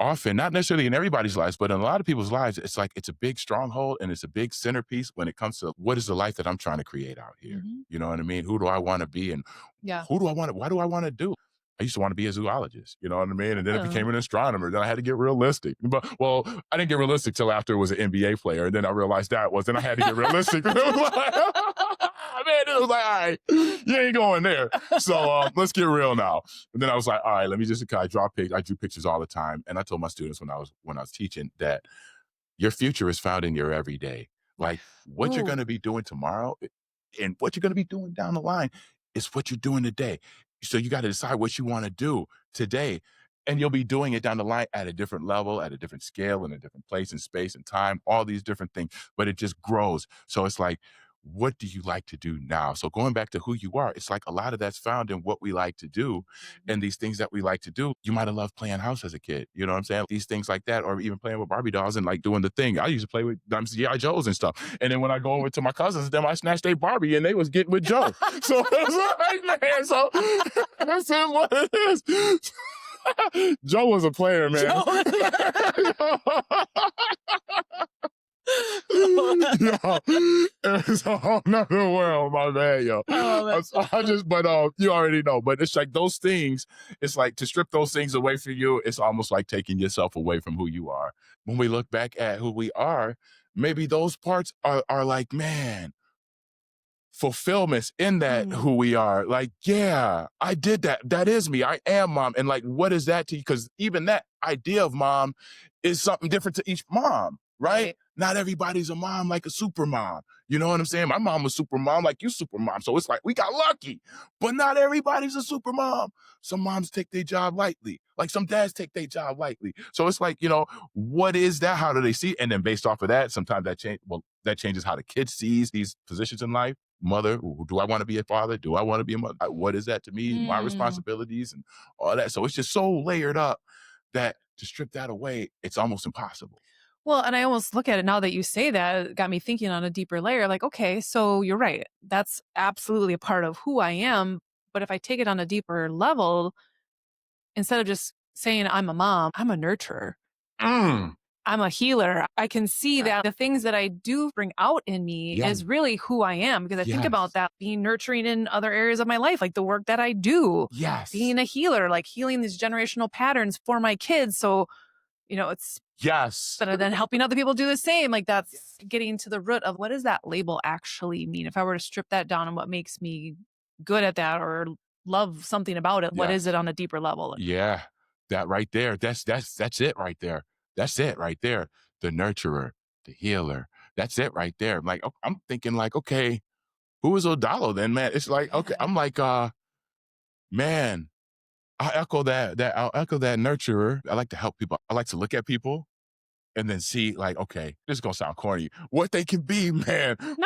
often, not necessarily in everybody's lives, but in a lot of people's lives, it's like it's a big stronghold and it's a big centerpiece when it comes to what is the life that I'm trying to create out here. You know what I mean? Who do I want to be and Yeah. who do I want to, what do I want to do? I used to want to be a zoologist, you know what I mean? And then I became an astronomer. Then I had to get realistic. But, well, I didn't get realistic till after I was an NBA player. And then I realized then I had to get realistic. It was like, it was like, all right, you ain't going there. So let's get real now. And then I was like, all right, let me just, I drew pictures all the time. And I told my students when I was teaching that your future is found in your everyday. Like what you're going to be doing tomorrow and what you're going to be doing down the line is what you're doing today. So you got to decide what you want to do today. And you'll be doing it down the line at a different level, at a different scale, in a different place and space and time, all these different things. But it just grows. So it's like, what do you like to do now? So going back to who you are, it's like a lot of that's found in what we like to do and these things that we like to do. You might have loved playing house as a kid. You know what I'm saying? These things like that, or even playing with Barbie dolls and like doing the thing. I used to play with G.I. Joes and stuff. And then when I go over to my cousins, then I snatched a Barbie and they was getting with Joe. So it's like, man, so that's what it is. Joe was a player, man. Yo, it's a whole nother world, my man, yo. You already know, but it's like those things, it's like to strip those things away from you, it's almost like taking yourself away from who you are. When we look back at who we are, maybe those parts are like, man, fulfillments in that who we are. Like, yeah, I did that. That is me. I am mom. And like, what is that to you? Because even that idea of mom is something different to each mom, right? Not everybody's a mom like a super mom. You know what I'm saying? My mom was super mom like you super mom. So it's like, we got lucky, but not everybody's a super mom. Some moms take their job lightly. Like some dads take their job lightly. So it's like, you know, what is that? How do they see it? And then based off of that, sometimes that changes how the kid sees these positions in life. Mother, do I want to be a father? Do I want to be a mother? What is that to me? My responsibilities and all that. So it's just so layered up that to strip that away, it's almost impossible. Well, and I almost look at it now that you say that, it got me thinking on a deeper layer, like, okay, so you're right. That's absolutely a part of who I am. But if I take it on a deeper level, instead of just saying I'm a mom, I'm a nurturer. I'm a healer. I can see that the things that I do bring out in me is really who I am, because I think about that being nurturing in other areas of my life, like the work that I do, being a healer, like healing these generational patterns for my kids. So, it's but then helping other people do the same. Like that's getting to the root of what does that label actually mean? If I were to strip that down and what makes me good at that or love something about it, what is it on a deeper level? Yeah, that right there. That's it right there. That's it right there. The nurturer, the healer. That's it right there. Like, I'm thinking like, okay, who is Odalo then, man? It's like, okay, I'm like, man, I'll echo that nurturer. I like to help people. I like to look at people and then see like, okay, this is gonna sound corny, what they can be, man. No.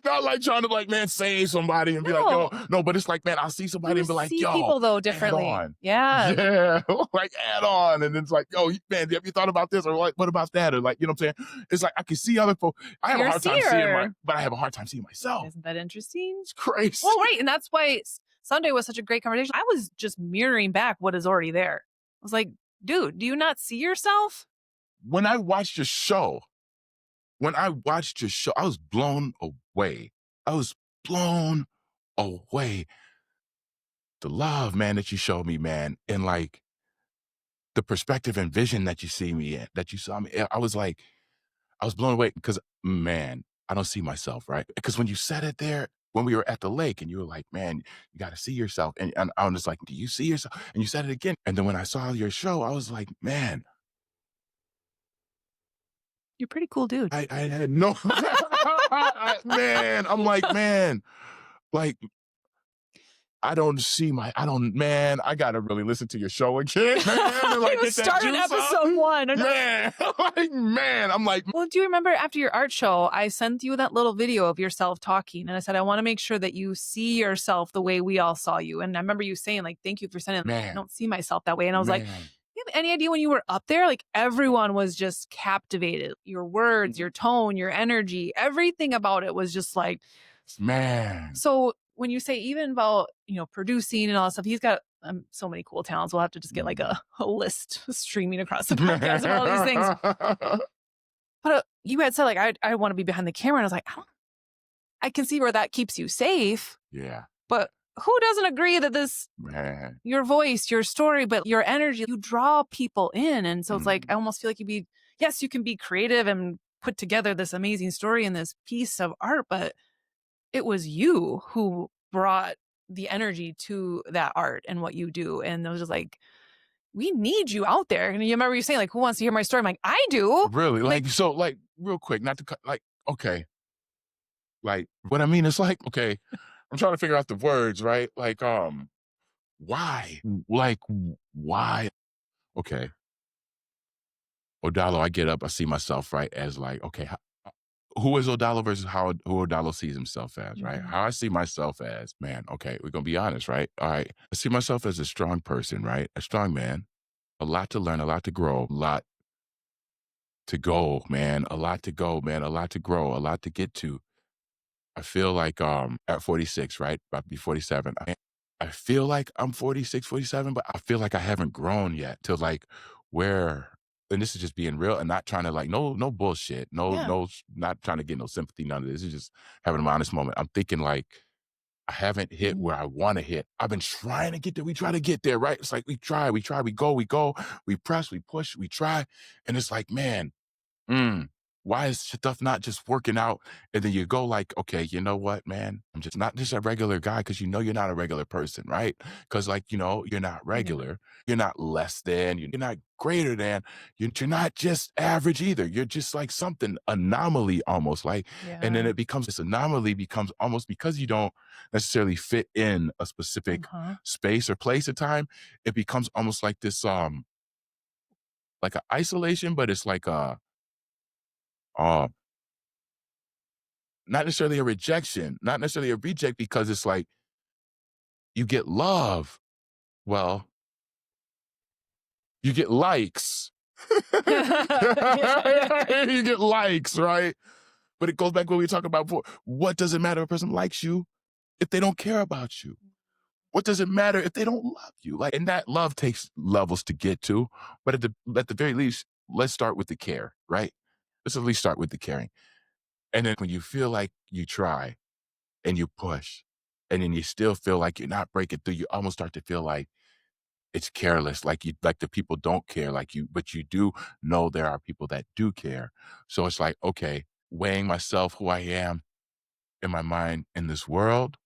Not like trying to like, man, save somebody and be like, yo, no, but it's like, man, I'll see somebody and be like, see yo, people though differently. add on. Yeah. Like add on. And it's like, yo, man, have you thought about this? Or what about that? Or like, you know what I'm saying? It's like, I can see other folks. I have a hard time seeing but I have a hard time seeing myself. Isn't that interesting? It's crazy. Well, right. And that's why Sunday was such a great conversation. I was just mirroring back what is already there. I was like, dude, do you not see yourself? When I watched your show, I was blown away. I was blown away. The love, man, that you showed me, man, and like the perspective and vision that you see me in, that you saw me. I was blown away because, man, I don't see myself, right? Because when you said it there, when we were at the lake and you were like, man, you got to see yourself. And I was like, do you see yourself? And you said it again. And then when I saw your show, I was like, man, you're a pretty cool dude. I had no, man, I'm like, man, like, I gotta really listen to your show again, man. Like, start at episode 1. Man, I'm like. Well, do you remember after your art show, I sent you that little video of yourself talking, and I said, I want to make sure that you see yourself the way we all saw you. And I remember you saying, like, thank you for sending. I don't see myself that way. And I was like, you have any idea when you were up there? Like everyone was just captivated. Your words, your tone, your energy, everything about it was just like, man. So when you say even about, producing and all that stuff, he's got so many cool talents. We'll have to just get like a list streaming across the podcast of all these things. But you had said like, I want to be behind the camera. And I was like, I can see where that keeps you safe. Yeah. But who doesn't agree that your voice, your story, but your energy, you draw people in. And so it's like, I almost feel like you can be creative and put together this amazing story and this piece of art, but it was you who brought the energy to that art and what you do. And it was just like, we need you out there. And you remember you saying like, who wants to hear my story? I'm like, I do. Really? Like so like real quick, not to cut, like, okay. Like what I mean is like, okay, I'm trying to figure out the words, right? Like, why? Like, why? Okay. Odalo, I get up, I see myself, right, as like, okay, who is Odalo versus who Odalo sees himself as, right? How I see myself as, man, okay, we're going to be honest, right? All right. I see myself as a strong person, right? A strong man, a lot to learn, a lot to grow, a lot to go, man, a lot to go, man, a lot to grow, a lot to get to. I feel like at 46, right? About to be 47. I feel like I'm 46, 47, but I feel like I haven't grown yet to like where, and this is just being real and not trying to like, no bullshit. No, not trying to get no sympathy, none of this. It's just having an honest moment. I'm thinking like, I haven't hit where I want to hit. I've been trying to get there. We try to get there, right? It's like we try, we go, we press, we push, we try. And it's like, man, why is stuff not just working out? And then you go like, okay, you know what, man? I'm just not just a regular guy because you're not a regular person, right? Because like, you're not regular. You're not less than. You're not greater than. You're not just average either. You're just like something anomaly almost like. And then this anomaly becomes almost because you don't necessarily fit in a specific space or place or time. It becomes almost like this, like an isolation, but it's like not necessarily a rejection, not necessarily a reject, because it's like you get love. Well, you get likes. You get likes, right? But it goes back to what we were talking about before. What does it matter if a person likes you if they don't care about you? What does it matter if they don't love you? Like, and that love takes levels to get to, but at the very least, let's start with the care, right? Let's at least start with the caring. And then when you feel like you try and you push, and then you still feel like you're not breaking through, you almost start to feel like it's careless, like the people don't care like you, but you do know there are people that do care. So it's like, okay, weighing myself, who I am in my mind in this world,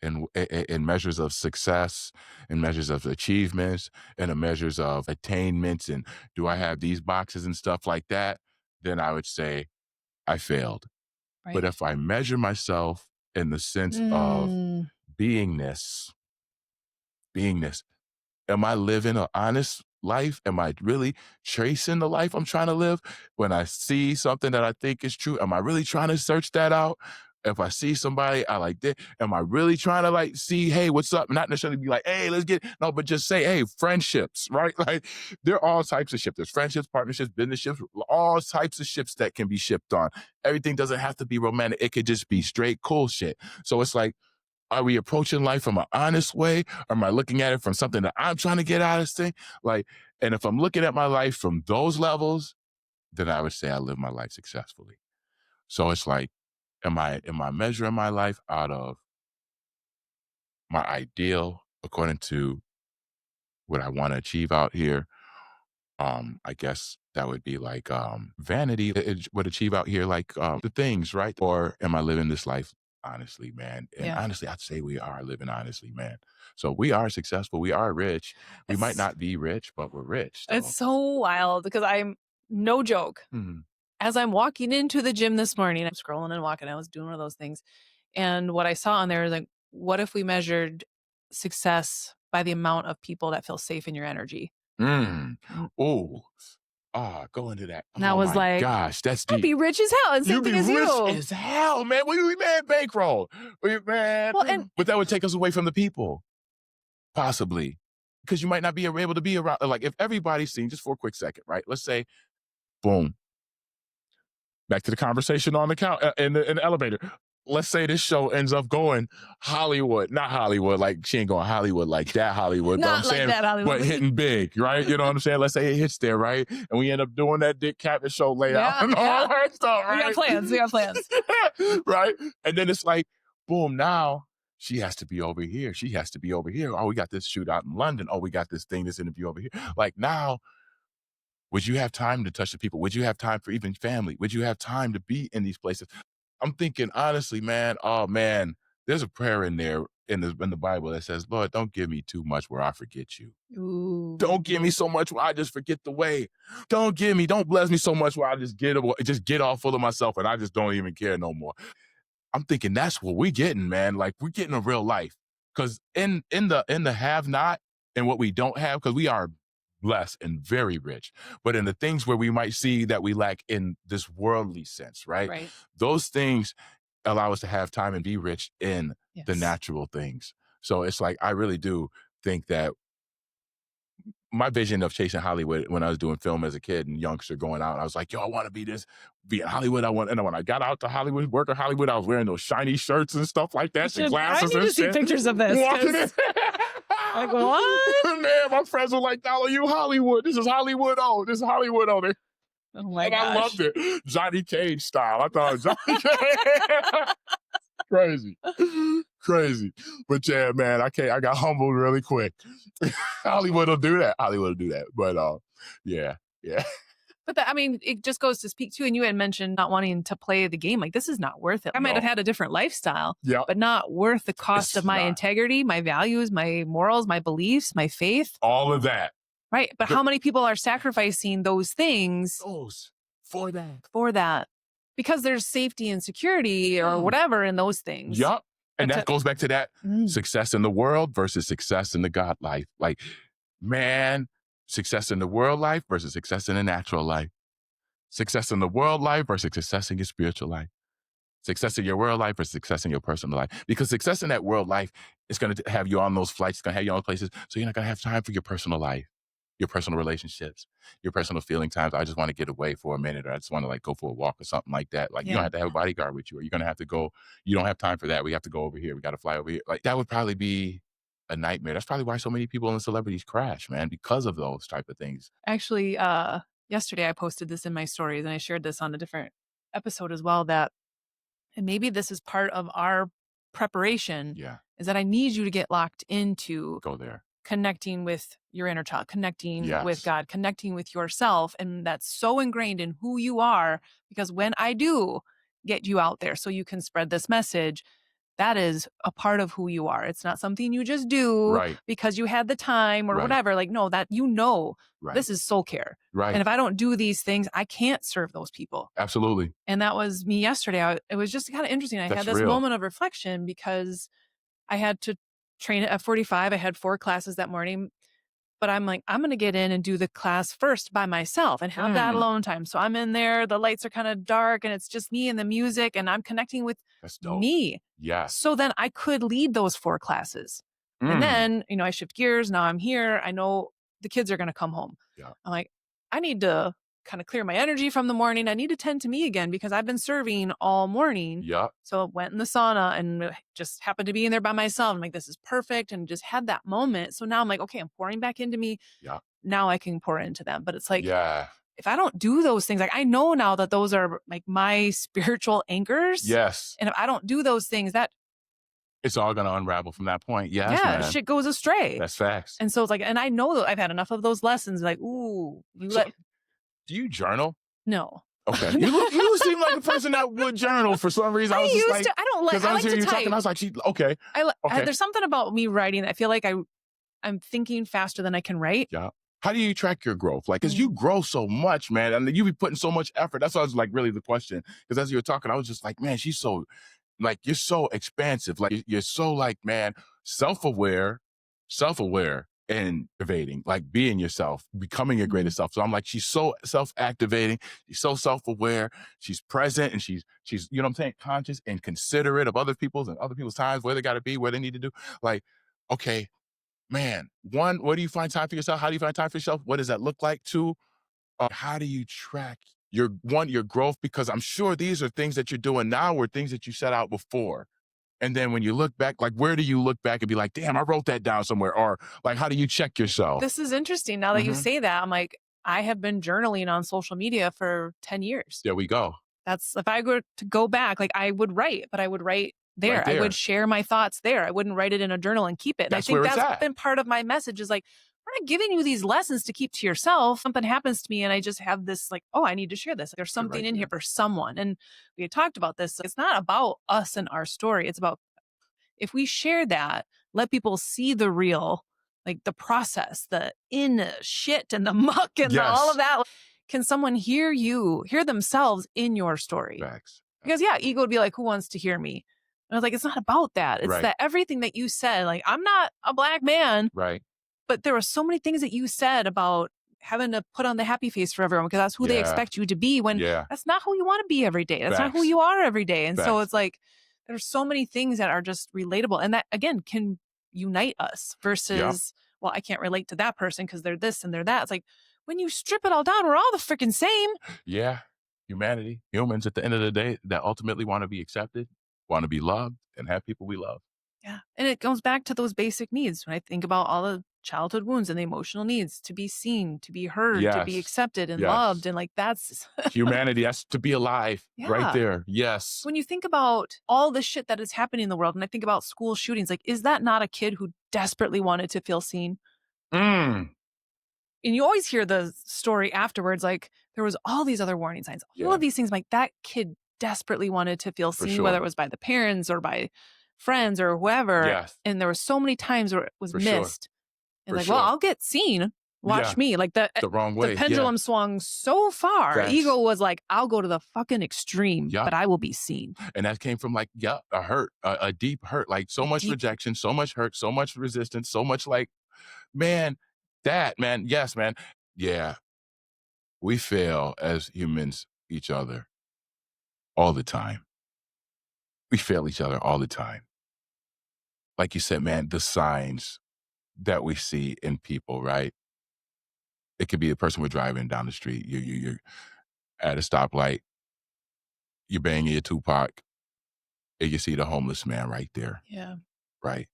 in measures of success, in measures of achievements, and in measures of attainments, and do I have these boxes and stuff like that, then I would say I failed. But Right. if I measure myself in the sense of beingness, am I living an honest life? Am I really tracing the life I'm trying to live? When I see something that I think is true, am I really trying to search that out? If I see somebody I like that, am I really trying to like see, hey, what's up? Not necessarily be like, hey, let's get, no, but just say, hey, friendships, right? Like there are all types of ships. There's friendships, partnerships, business ships, all types of ships that can be shipped on. Everything doesn't have to be romantic. It could just be straight cool shit. So it's like, are we approaching life from an honest way? Or am I looking at it from something that I'm trying to get out of this thing? Like, and if I'm looking at my life from those levels, then I would say I live my life successfully. So it's like, am I measuring my life out of my ideal according to what I want to achieve out here? I guess that would be like vanity. It would achieve out here like the things, right? Or am I living this life honestly, man? And Yeah. honestly, I'd say we are living honestly, man. So we are successful. We are rich. We might not be rich, but we're rich. So. It's so wild because I'm no joke. As I'm walking into the gym this morning, I'm scrolling and walking. I was doing one of those things. And what I saw on there is like, what if we measured success by the amount of people that feel safe in your energy? Oh, go into that. And I was like, gosh, that's deep. I'd be rich as hell. And same thing as you. Rich as hell, man. We man bankroll. Man. Well, but that would take us away from the people. Possibly. Because you might not be able to be around. Like if everybody's seen, just for a quick second, right? Let's say, boom. Back to the conversation on the couch in the elevator. Let's say this show ends up going Hollywood, not Hollywood, like she ain't going Hollywood like that Hollywood, but I'm saying, that Hollywood. but hitting big, right? You know what I'm saying? Let's say it hits there, right? And we end up doing that Dick Captain show layout and all that stuff, right? We got plans. Right? And then it's like, boom, now she has to be over here. She has to be over here. Oh, we got this shoot out in London. Oh, we got this interview over here. Like now, would you have time to touch the people? Would you have time for even family? Would you have time to be in these places? I'm thinking honestly, man, oh man, there's a prayer in there in the Bible that says, Lord, don't give me too much where I forget you. Ooh. Don't give me so much where I just forget the way. Don't bless me so much where I just get all full of myself and I just don't even care no more. I'm thinking that's what we're getting, man. Like we're getting a real life. Cause in the have not and what we don't have, because we are blessed and very rich, but in the things where we might see that we lack in this worldly sense, right? Those things allow us to have time and be rich in the natural things. So it's like, I really do think that my vision of chasing Hollywood when I was doing film as a kid and youngster going out, I was like, yo, I want to be in Hollywood. And when I got out to Hollywood, work in Hollywood, I was wearing those shiny shirts and stuff like that, and glasses I need and to see shit. Pictures of this. Like, what? Man, my friends were like, "Dollar, you Hollywood. This is Hollywood. Oh, this is Hollywood. Oh, oh my and gosh. I loved it. Johnny Cage style. I thought Johnny Cage. Crazy. But yeah, man, I got humbled really quick. Hollywood will do that. But yeah. But it just goes to speak to, and you had mentioned not wanting to play the game. Like, this is not worth it. I might have had a different lifestyle, but not worth the cost of my integrity, my values, my morals, my beliefs, my faith. All of that. Right. But how many people are sacrificing those things for that? For that. Because there's safety and security or whatever in those things. Yup. And that goes back to that success in the world versus success in the God life. Like, man, success in the world life versus success in the natural life. Success in the world life versus success in your spiritual life. Success in your world life versus success in your personal life. Because success in that world life is going to have you on those flights, it's going to have you on those places, so you're not going to have time for your personal life. your personal relationships, your personal feeling times. I just want to get away for a minute, or I just want to like go for a walk or something like that. Like you don't Yeah. have to have a bodyguard with you, or you're gonna have to go. You don't have time for that. We have to go over here. We got to fly over here. Like that would probably be a nightmare. That's probably why so many people and celebrities crash, man, because of those type of things. Actually, yesterday I posted this in my stories and I shared this on a different episode as well that, and maybe this is part of our preparation, Yeah, is that I need you to get locked into go there. connecting with your inner child, connecting with Yes, God, connecting with yourself. And that's so ingrained in who you are. Because when I do get you out there so you can spread this message, that is a part of who you are. It's not something you just do right, because you had the time or right, whatever. Like, no, that right, this is soul care. right. And if I don't do these things, I can't serve those people. Absolutely, And that was me yesterday. It was just kind of interesting. I that's had this real. moment of reflection because I had to train at F45. I had 4 classes that morning, but I'm like, I'm going to get in and do the class first by myself and have that Mm, alone time. So I'm in there, the lights are kind of dark and it's just me and the music and I'm connecting with that's dope. me. Yes. So then I could lead those 4 classes. And then, I shift gears. Now I'm here. I know the kids are going to come home. Yeah. I'm like, I need to kind of clear my energy from the morning. I need to tend to me again because I've been serving all morning. Yeah. So I went in the sauna and just happened to be in there by myself. I'm like, this is perfect. And just had that moment. So now I'm like, okay, I'm pouring back into me. Yeah. Now I can pour into them. But it's like, Yeah. if I don't do those things, like I know now that those are like my spiritual anchors. Yes. And if I don't do those things, that It's all gonna unravel from that point. Yes, yeah, man. shit goes astray. That's facts. And so it's like, and I know that I've had enough of those lessons. Like, ooh, So, do you journal? no. Okay. You seem like a person that would journal for some reason. I was just like, I don't like, because I I was like hearing to you talking, type. I was like, okay. Okay. There's something about me writing that I feel like I'm thinking faster than I can write. Yeah. How do you track your growth? Like, because you grow so much, man, and you be putting so much effort. That's why I was like, really the question. Because as you were talking, I was just like, man, she's so, like, you're so expansive. Like, you're so, like, man, self-aware, and evading, like being yourself, becoming your greatest self. So I'm like, she's so self-activating. She's so self-aware. She's present, and she's, you know what I'm saying, conscious and considerate of other people's and other people's times, where they got to be, where they need to do. Like, okay, man, one, where do you find time for yourself? How do you find time for yourself? What does that look like? Two, how do you track your growth? Because I'm sure these are things that you're doing now or things that you set out before. And then when you look back, like, where do you look back and be like, damn, I wrote that down somewhere? Or like, how do you check yourself? This is interesting. Now that you say that, I'm like, I have been journaling on social media for 10 years. There we go. That's, if I were to go back, like I would write, but I would write there. Right there. I would share my thoughts there. I wouldn't write it in a journal and keep it. And I That's think where it's that's at. been part of my message is like, we're not giving you these lessons to keep to yourself. Something happens to me and I just have this like, oh, I need to share this. There's something right in there. here for someone. And we had talked about this. It's not about us and our story. It's about if we share that, let people see the real, like the process, the shit and the muck and all of that. Can someone hear themselves in your story? Facts. Because yeah, ego would be like, who wants to hear me? And I was like, it's not about that. It's Right. that everything that you said, like, I'm not a black man, Right. but there were so many things that you said about having to put on the happy face for everyone because that's who they expect you to be when that's not who you want to be every day. That's not who you are every day. And so it's like, there's so many things that are just relatable. And that, again, can unite us versus, well, I can't relate to that person because they're this and they're that. It's like, when you strip it all down, we're all the freaking same. Yeah. Humanity, humans at the end of the day that ultimately want to be accepted, want to be loved, and have people we love. Yeah. And it goes back to those basic needs. When I think about all the childhood wounds and the emotional needs to be seen, to be heard, to be accepted and loved. And like, that's humanity. That's to be alive right there. Yes. When you think about all the shit that is happening in the world and I think about school shootings, like, is that not a kid who desperately wanted to feel seen? And you always hear the story afterwards, like there was all these other warning signs, all of these things, like that kid desperately wanted to feel seen, whether it was by the parents or by friends or whoever. Yes. And there were so many times where it was missed. And like, well, I'll get seen. Watch me. Like the wrong way. The pendulum swung so far. Facts. Ego was like, I'll go to the fucking extreme, but I will be seen. And that came from like, a hurt, a deep hurt, like so much rejection, so much hurt, so much resistance, so much like, man, yes, man. Yeah. We fail as humans each other all the time. We fail each other all the time. Like you said, man, the signs that we see in people, right? It could be a person we're driving down the street. You're at a stoplight. You're banging your Tupac, and you see the homeless man right there, Yeah. right?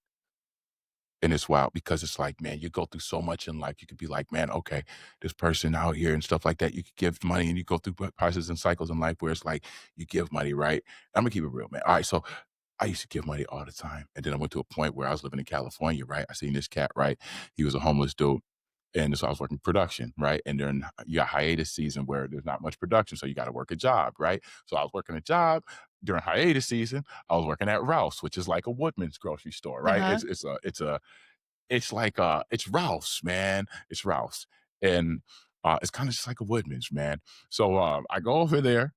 And it's wild because it's like, man, you go through so much in life. You could be like, man, okay, this person out here and stuff like that. You could give money and you go through processes and cycles in life where it's like you give money, right? I'm gonna keep it real, man. All right, so I used to give money all the time. And then I went to a point where I was living in California, right? I seen this cat, right? He was a homeless dude. And so I was working production, right? And then you got hiatus season where there's not much production. So you got to work a job, right? So I was working a job during hiatus season. I was working at Ralph's, which is like a Woodman's grocery store, right? Uh-huh. It's Ralph's, man. It's Ralph's. And it's kind of just like a Woodman's, man. So I go over there,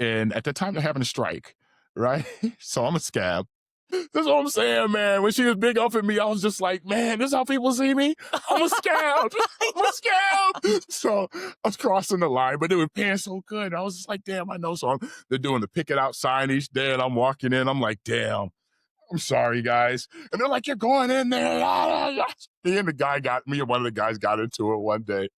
and at the time they're having a strike, right? So I'm a scab. That's what I'm saying, man. When she was big up at me, I was just like, man, this is how people see me? I'm a scab. I'm a scab. So I was crossing the line, but they were paying so good. I was just like, damn, I know. So they're doing the pick it out sign each day, and I'm walking in. I'm like, damn. I'm sorry, guys. And they're like, you're going in there. Me and one of the guys got into it one day.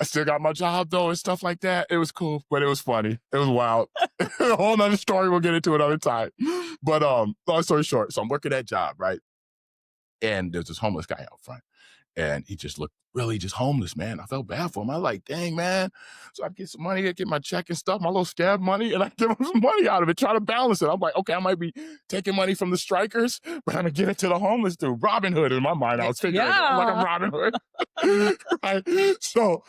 I still got my job though and stuff like that. It was cool, but it was funny. It was wild. A whole nother story. We'll get into another time. But long story short, so I'm working that job, right? And there's this homeless guy out front. And he just looked really just homeless, man. I felt bad for him. I was like, dang, man. So I get some money, I get my check and stuff, my little scab money, and I give him some money out of it, try to balance it. I'm like, okay, I might be taking money from the strikers, but I'm gonna give it to the homeless dude. Robin Hood in my mind. I was figuring it out. I'm like, I'm Robin Hood. Right? So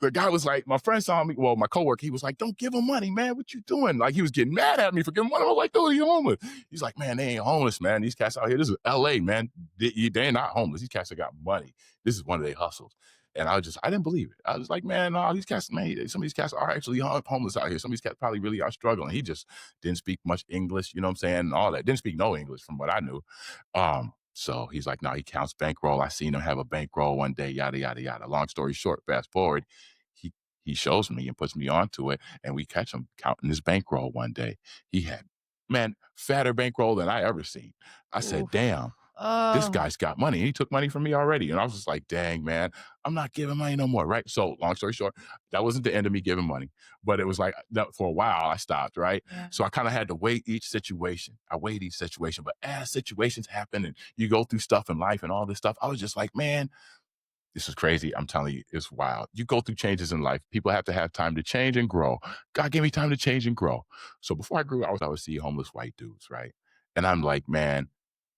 the guy was like, my friend saw me, well, my coworker, he was like, don't give him money, man. What you doing? Like, he was getting mad at me for giving money. I was like, dude, he's homeless. He's like, man, they ain't homeless, man. These cats out here, this is LA, man. They're not homeless. These cats have got money. This is one of their hustles. And I didn't believe it. I was like, man, no, these cats, man, some of these cats are actually homeless out here. Some of these cats probably really are struggling. He just didn't speak much English, you know what I'm saying? And all that. Didn't speak no English from what I knew. So he's like, no, he counts bankroll. I seen him have a bankroll one day, yada, yada, yada. Long story short, fast forward, he he shows me and puts me onto it, and we catch him counting his bankroll one day. He had, man, fatter bankroll than I ever seen. I said, Oof. damn, this guy's got money. He took money from me already. And I was just like, dang, man, I'm not giving money no more, right? So long story short, that wasn't the end of me giving money. But it was like, that for a while, I stopped, right? Yeah. So I kind of had to weigh each situation. I weighed each situation. But as situations happen and you go through stuff in life and all this stuff, I was just like, man, this is crazy. I'm telling you, it's wild. You go through changes in life. People have to have time to change and grow. God gave me time to change and grow. So before I grew, I would see homeless white dudes, right? And I'm like, man,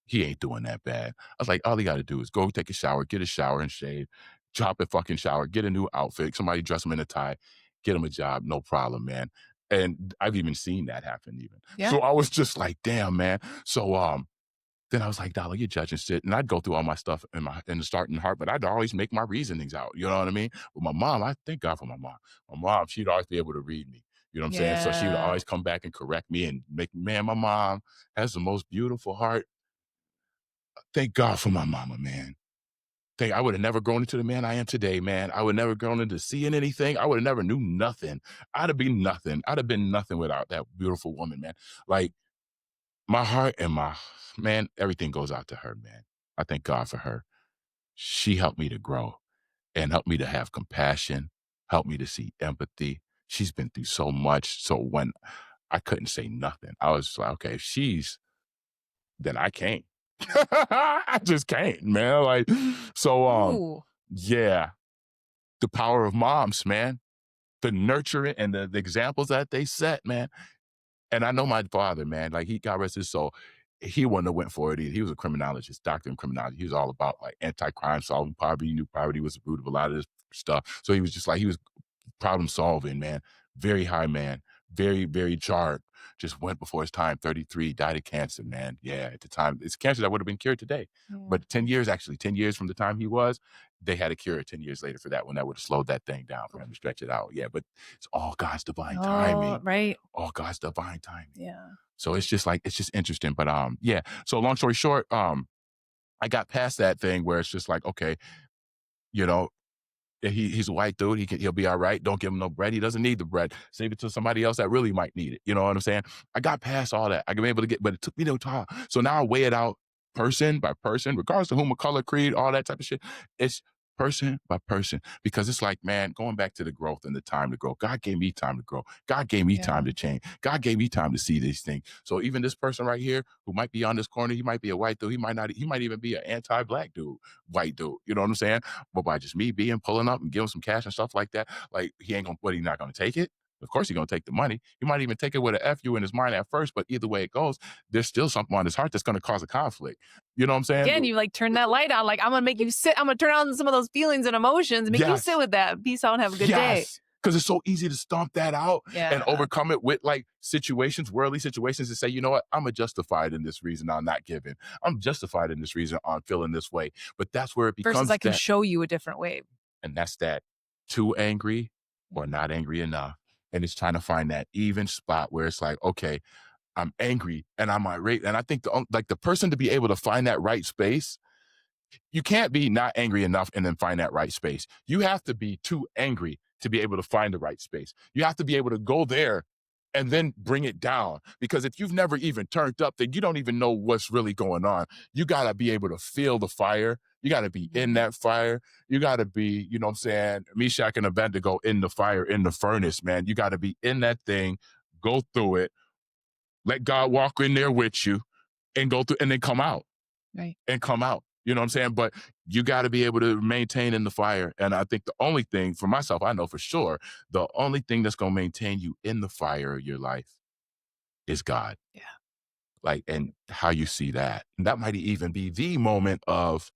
he ain't doing that bad. I was like, all he got to do is go take a shower, get a shower and shave, drop a fucking shower, get a new outfit, somebody dress him in a tie, get him a job, no problem, man. And I've even seen that happen even. Yeah. So I was just like, damn, man. So then I was like, Dollar, you're judging shit. And I'd go through all my stuff in the starting heart, but I'd always make my reasonings out. You know what I mean? With my mom, I thank God for my mom. My mom, she'd always be able to read me. You know what I'm saying? So she would Yeah. always come back and correct me and make, man, my mom has the most beautiful heart. Thank God for my mama, man. I would have never grown into the man I am today, man. I would never grown into seeing anything. I would have never knew nothing. I'd have been nothing. I'd have been nothing without that beautiful woman, man. Like, my heart and man, everything goes out to her, man. I thank God for her. She helped me to grow and helped me to have compassion, helped me to see empathy. She's been through so much. So when I couldn't say nothing, I was like, okay, if she's, then I can't. I just can't, man. Like, so, Ooh. yeah, the power of moms, man, the nurturing and the examples that they set, man. And I know my father, man, like he got rest his soul. He wouldn't have went for it either. He was a criminologist, doctor in criminology. He was all about like anti-crime, solving poverty. He knew poverty was the root of a lot of this stuff. So he was just like, he was problem solving, man. Very high man, very, very sharp. Just went before his time, 33, died of cancer, man. Yeah, at the time, it's cancer that would have been cured today. Yeah. But 10 years from the time he was, they had a cure 10 years later for that one. That would have slowed that thing down for him to stretch it out. Yeah, but it's all God's divine timing. Right. All God's divine timing. Yeah. So it's just interesting. But yeah. So long story short, I got past that thing where it's just like, okay, you know, he's a white dude. He'll be all right. Don't give him no bread. He doesn't need the bread. Save it to somebody else that really might need it. You know what I'm saying? I got past all that. I can be able to but it took me no time. So now I weigh it out person by person, regardless of whom, color, creed, all that type of shit. It's person by person, because it's like, man, going back to the growth and the time to grow. God gave me time to grow. God gave me time to change. God gave me time to see these things. So even this person right here who might be on this corner, he might be a white dude. He might even be an anti-black dude, white dude. You know what I'm saying? But by just me pulling up and giving some cash and stuff like that, like he not gonna take it? Of course he's going to take the money. He might even take it with an FU in his mind at first, but either way it goes, there's still something on his heart that's going to cause a conflict. You know what I'm saying? Again, you like turn that light on. Like, I'm going to make you sit. I'm going to turn on some of those feelings and emotions and make you sit with that. Peace out and have a good day. Because it's so easy to stomp that out and overcome it with like situations, worldly situations, and say, you know what, I'm justified in this reason on not giving. I'm justified in this reason on feeling this way. But that's where it becomes versus I can show you a different way. And that's that too angry or not angry enough. And it's trying to find that even spot where it's like, okay, I'm angry and I'm irate. And I think the person to be able to find that right space, you can't be not angry enough and then find that right space. You have to be too angry to be able to find the right space. You have to be able to go there and then bring it down. Because if you've never even turned up, then you don't even know what's really going on. You got to be able to feel the fire. You got to be in that fire. You got to be, you know what I'm saying, Meshach and Abednego in the fire, in the furnace, man. You got to be in that thing, go through it, let God walk in there with you and go through and then come out. Right. And come out. You know what I'm saying? But you got to be able to maintain in the fire. And I think the only thing for myself, I know for sure, the only thing that's going to maintain you in the fire of your life is God. Yeah. Like, and how you see that. And that might even be the moment of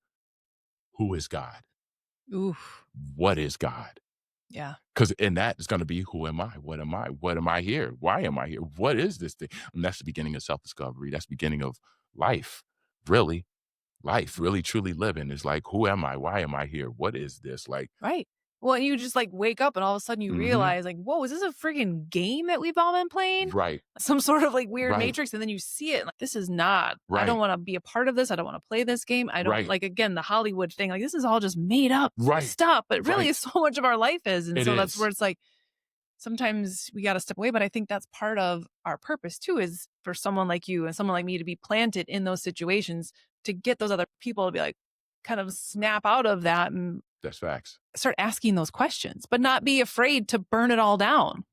who is God? Oof. What is God? Yeah. Because in that it's going to be, who am I? What am I? What am I here? Why am I here? What is this thing? And that's the beginning of self-discovery. That's the beginning of life, really. Life, really, truly living is like, who am I? Why am I here? What is this? Like, right. Well, and you just like wake up and all of a sudden you realize like, whoa, is this a freaking game that we've all been playing? Right. Some sort of like weird matrix. And then you see it and like, this is not, I don't want to be a part of this. I don't want to play this game. I don't like, again, the Hollywood thing, like this is all just made up stuff, but really so much of our life is. And that's where it's like, sometimes we got to step away, but I think that's part of our purpose too, is for someone like you and someone like me to be planted in those situations to get those other people to be like, kind of snap out of that and that's facts. Start asking those questions, but not be afraid to burn it all down.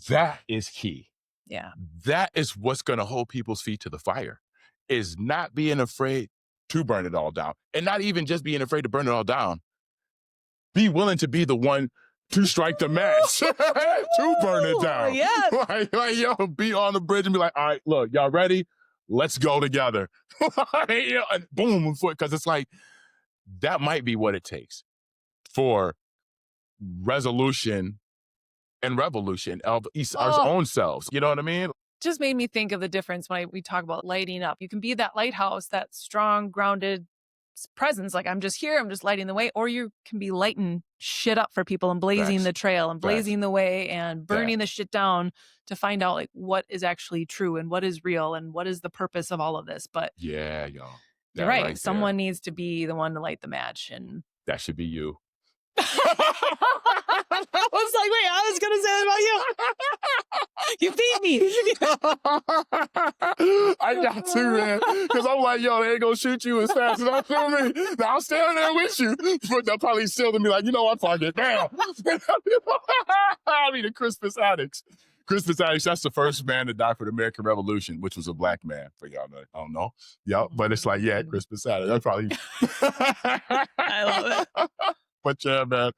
That is key. Yeah. That is what's going to hold people's feet to the fire, is not being afraid to burn it all down, and not even just being afraid to burn it all down. Be willing to be the one to strike the match, to burn it down. Yes. Like, yo, be on the bridge and be like, all right, look, y'all ready? Let's go together. And boom, because it's like, that might be what it takes for resolution and revolution of our own selves. You know what I mean? Just made me think of the difference when we talk about lighting up. You can be that lighthouse, that strong, grounded presence. Like, I'm just here, I'm just lighting the way. Or you can be lighting shit up for people and blazing the trail and blazing the way and burning the shit down to find out like what is actually true and what is real and what is the purpose of all of this. But yeah, y'all. You're right. Someone needs to be the one to light the match. And that should be you. I was like, wait, I was going to say that about you. You beat me. I got to, man. Because I'm like, yo, they ain't going to shoot you as fast as I'm shooting me. Now I'm standing there with you. But they'll probably still be like, you know what, fuck it. Damn. I mean, the Crispus Addicts. Crispus Addicts, that's the first man to die for the American Revolution, which was a black man, for y'all that don't know. Yeah, but it's like, yeah, Crispus Addicts. That's probably... I love it. But yeah, man.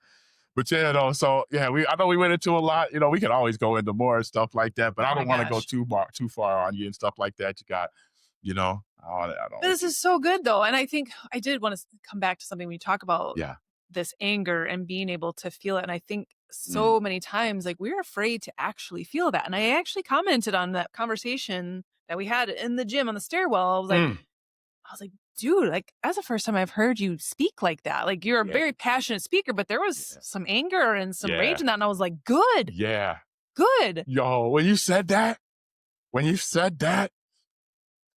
But yeah, no, so yeah, I know we went into a lot. You know, we can always go into more and stuff like that, but I don't want to go too far on you and stuff like that. You got, you know, I don't. This is so good though. And I think I did want to come back to something when you talk about this anger and being able to feel it. And I think so many times, like, we're afraid to actually feel that. And I actually commented on that conversation that we had in the gym on the stairwell. I was like, dude, like, that's the first time I've heard you speak like that. Like, you're a very passionate speaker, but there was some anger and some rage in that. And I was like, good. Yeah. Good. Yo, when you said that,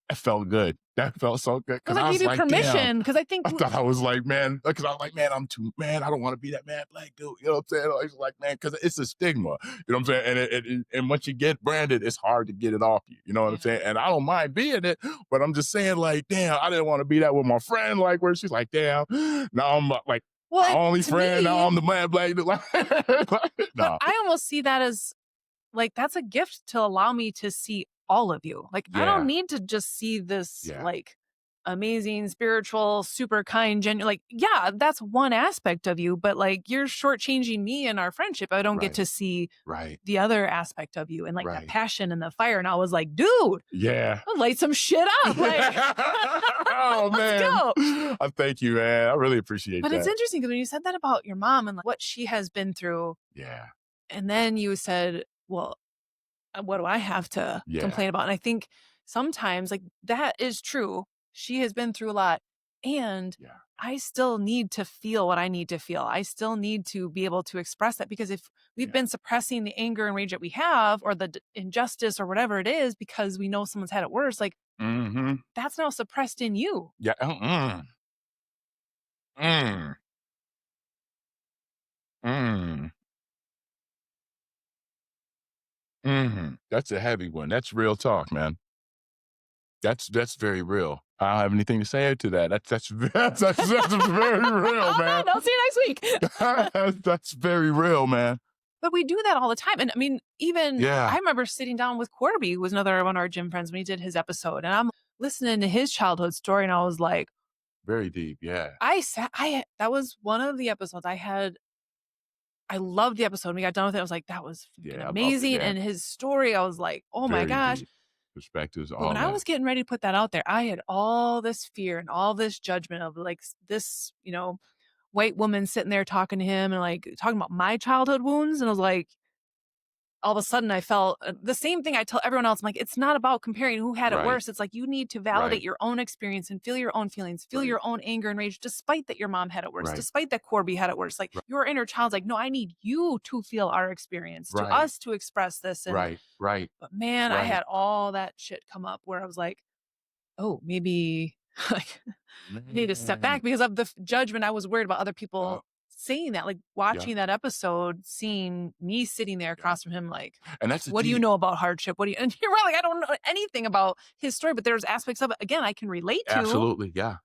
it felt good. That felt so good. Because Cause I I gave was you like, damn. permission. Because I think I thought I was like, man, because I was like, man, I'm too, man, I don't want to be that mad black dude. You know what I'm saying? I was like, man, because it's a stigma. You know what I'm saying? And once you get branded, it's hard to get it off you. You know what I'm saying? And I don't mind being it, but I'm just saying, like, damn, I didn't want to be that with my friend. Like, where she's like, damn, now I'm like, my only friend, now I'm the mad black dude. Like, but I almost see that as like, that's a gift to allow me to see all of you. Like, I don't need to just see this like amazing, spiritual, super kind, genuine. Like, yeah, that's one aspect of you, but like you're shortchanging me in our friendship. I don't get to see the other aspect of you and like that passion and the fire. And I was like, dude, I'll light some shit up. Like, oh man, let's go. Thank you, man. I really appreciate that. But it's interesting because when you said that about your mom and like what she has been through, and then you said, well, what do I have to complain about? And I think sometimes like that is true. She has been through a lot, and I still need to feel what I need to feel. I still need to be able to express that, because if we've been suppressing the anger and rage that we have, or the injustice or whatever it is, because we know someone's had it worse, like that's now suppressed in you. That's a heavy one. That's real talk, man. That's very real. I don't have anything to say to that. That's very real, man. I'll see you next week. That's very real, man. But we do that all the time. And I mean, even I remember sitting down with Korbey, who was another one of our gym friends, when he did his episode, and I'm listening to his childhood story, and I was like, very deep. Yeah. That was one of the episodes I loved the episode. When we got done with it, I was like, that was amazing. And his story, I was like, oh my gosh. Deep. Perspectives. But when I was getting ready to put that out there, I had all this fear and all this judgment of like this, white woman sitting there talking to him and like talking about my childhood wounds. And I was like, all of a sudden I felt the same thing I tell everyone else. I'm like, it's not about comparing who had it worse. It's like, you need to validate your own experience and feel your own feelings, feel your own anger and rage, despite that your mom had it worse, despite that Korbey had it worse. Like your inner child's like, no, I need you to feel our experience, to us to express this. And, But man, I had all that shit come up where I was like, oh, maybe like I need to step back because of the judgment. I was worried about other people saying that, like watching that episode, seeing me sitting there across from him, like, and that's what do you know about hardship? And you're right, like, I don't know anything about his story, but there's aspects of it, again, I can relate to. Absolutely. Yeah.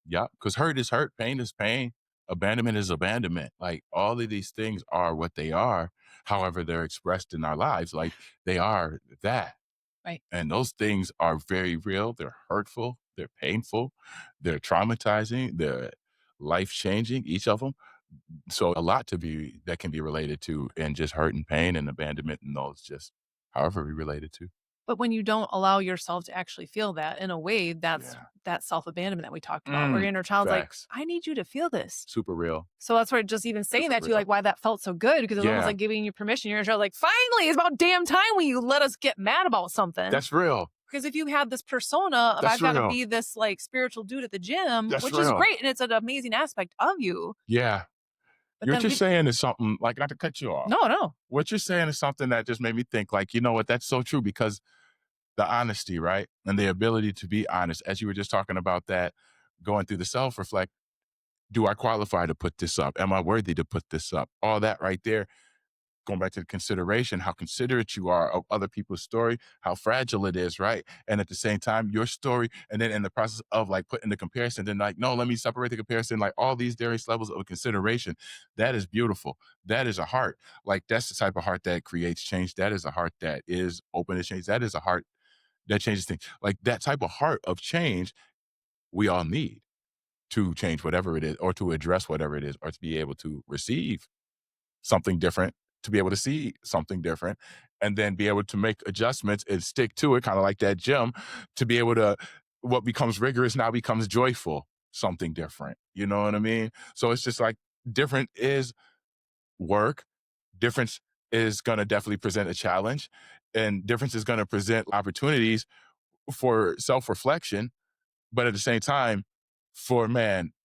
Because hurt is hurt, pain is pain, abandonment is abandonment. Like all of these things are what they are. However, they're expressed in our lives. Like they are that. Right. And those things are very real. They're hurtful. They're painful. They're traumatizing. They're life-changing, each of them. So a lot that can be related to, and just hurt and pain and abandonment and those just however we related to. But when you don't allow yourself to actually feel that, in a way, that's that self-abandonment that we talked about, where your inner child's like, I need you to feel this. Super real. So that's why just even saying that to you, like why that felt so good, because it was almost like giving you permission. Your inner child's like, finally, it's about damn time when you let us get mad about something. That's real. Because if you have this persona of I've got to be this like spiritual dude at the gym, which is great, and it's an amazing aspect of you. Yeah. But what you're saying is something, like, not to cut you off. No. What you're saying is something that just made me think, like, you know what, that's so true, because the honesty, right? And the ability to be honest, as you were just talking about that, going through the self-reflect, do I qualify to put this up? Am I worthy to put this up? All that right there. Going back to the consideration, how considerate you are of other people's story, how fragile it is, right? And at the same time, your story, and then in the process of like putting the comparison, then like, no, let me separate the comparison, like all these various levels of consideration. That is beautiful. That is a heart. Like that's the type of heart that creates change. That is a heart that is open to change. That is a heart that changes things. Like that type of heart of change, we all need to change whatever it is, or to address whatever it is, or to be able to receive something different, to be able to see something different, and then be able to make adjustments and stick to it, kind of like that gym, to be able to, what becomes rigorous now becomes joyful, something different. You know what I mean? So it's just like different is work. Difference is going to definitely present a challenge, and difference is going to present opportunities for self-reflection, but at the same time, for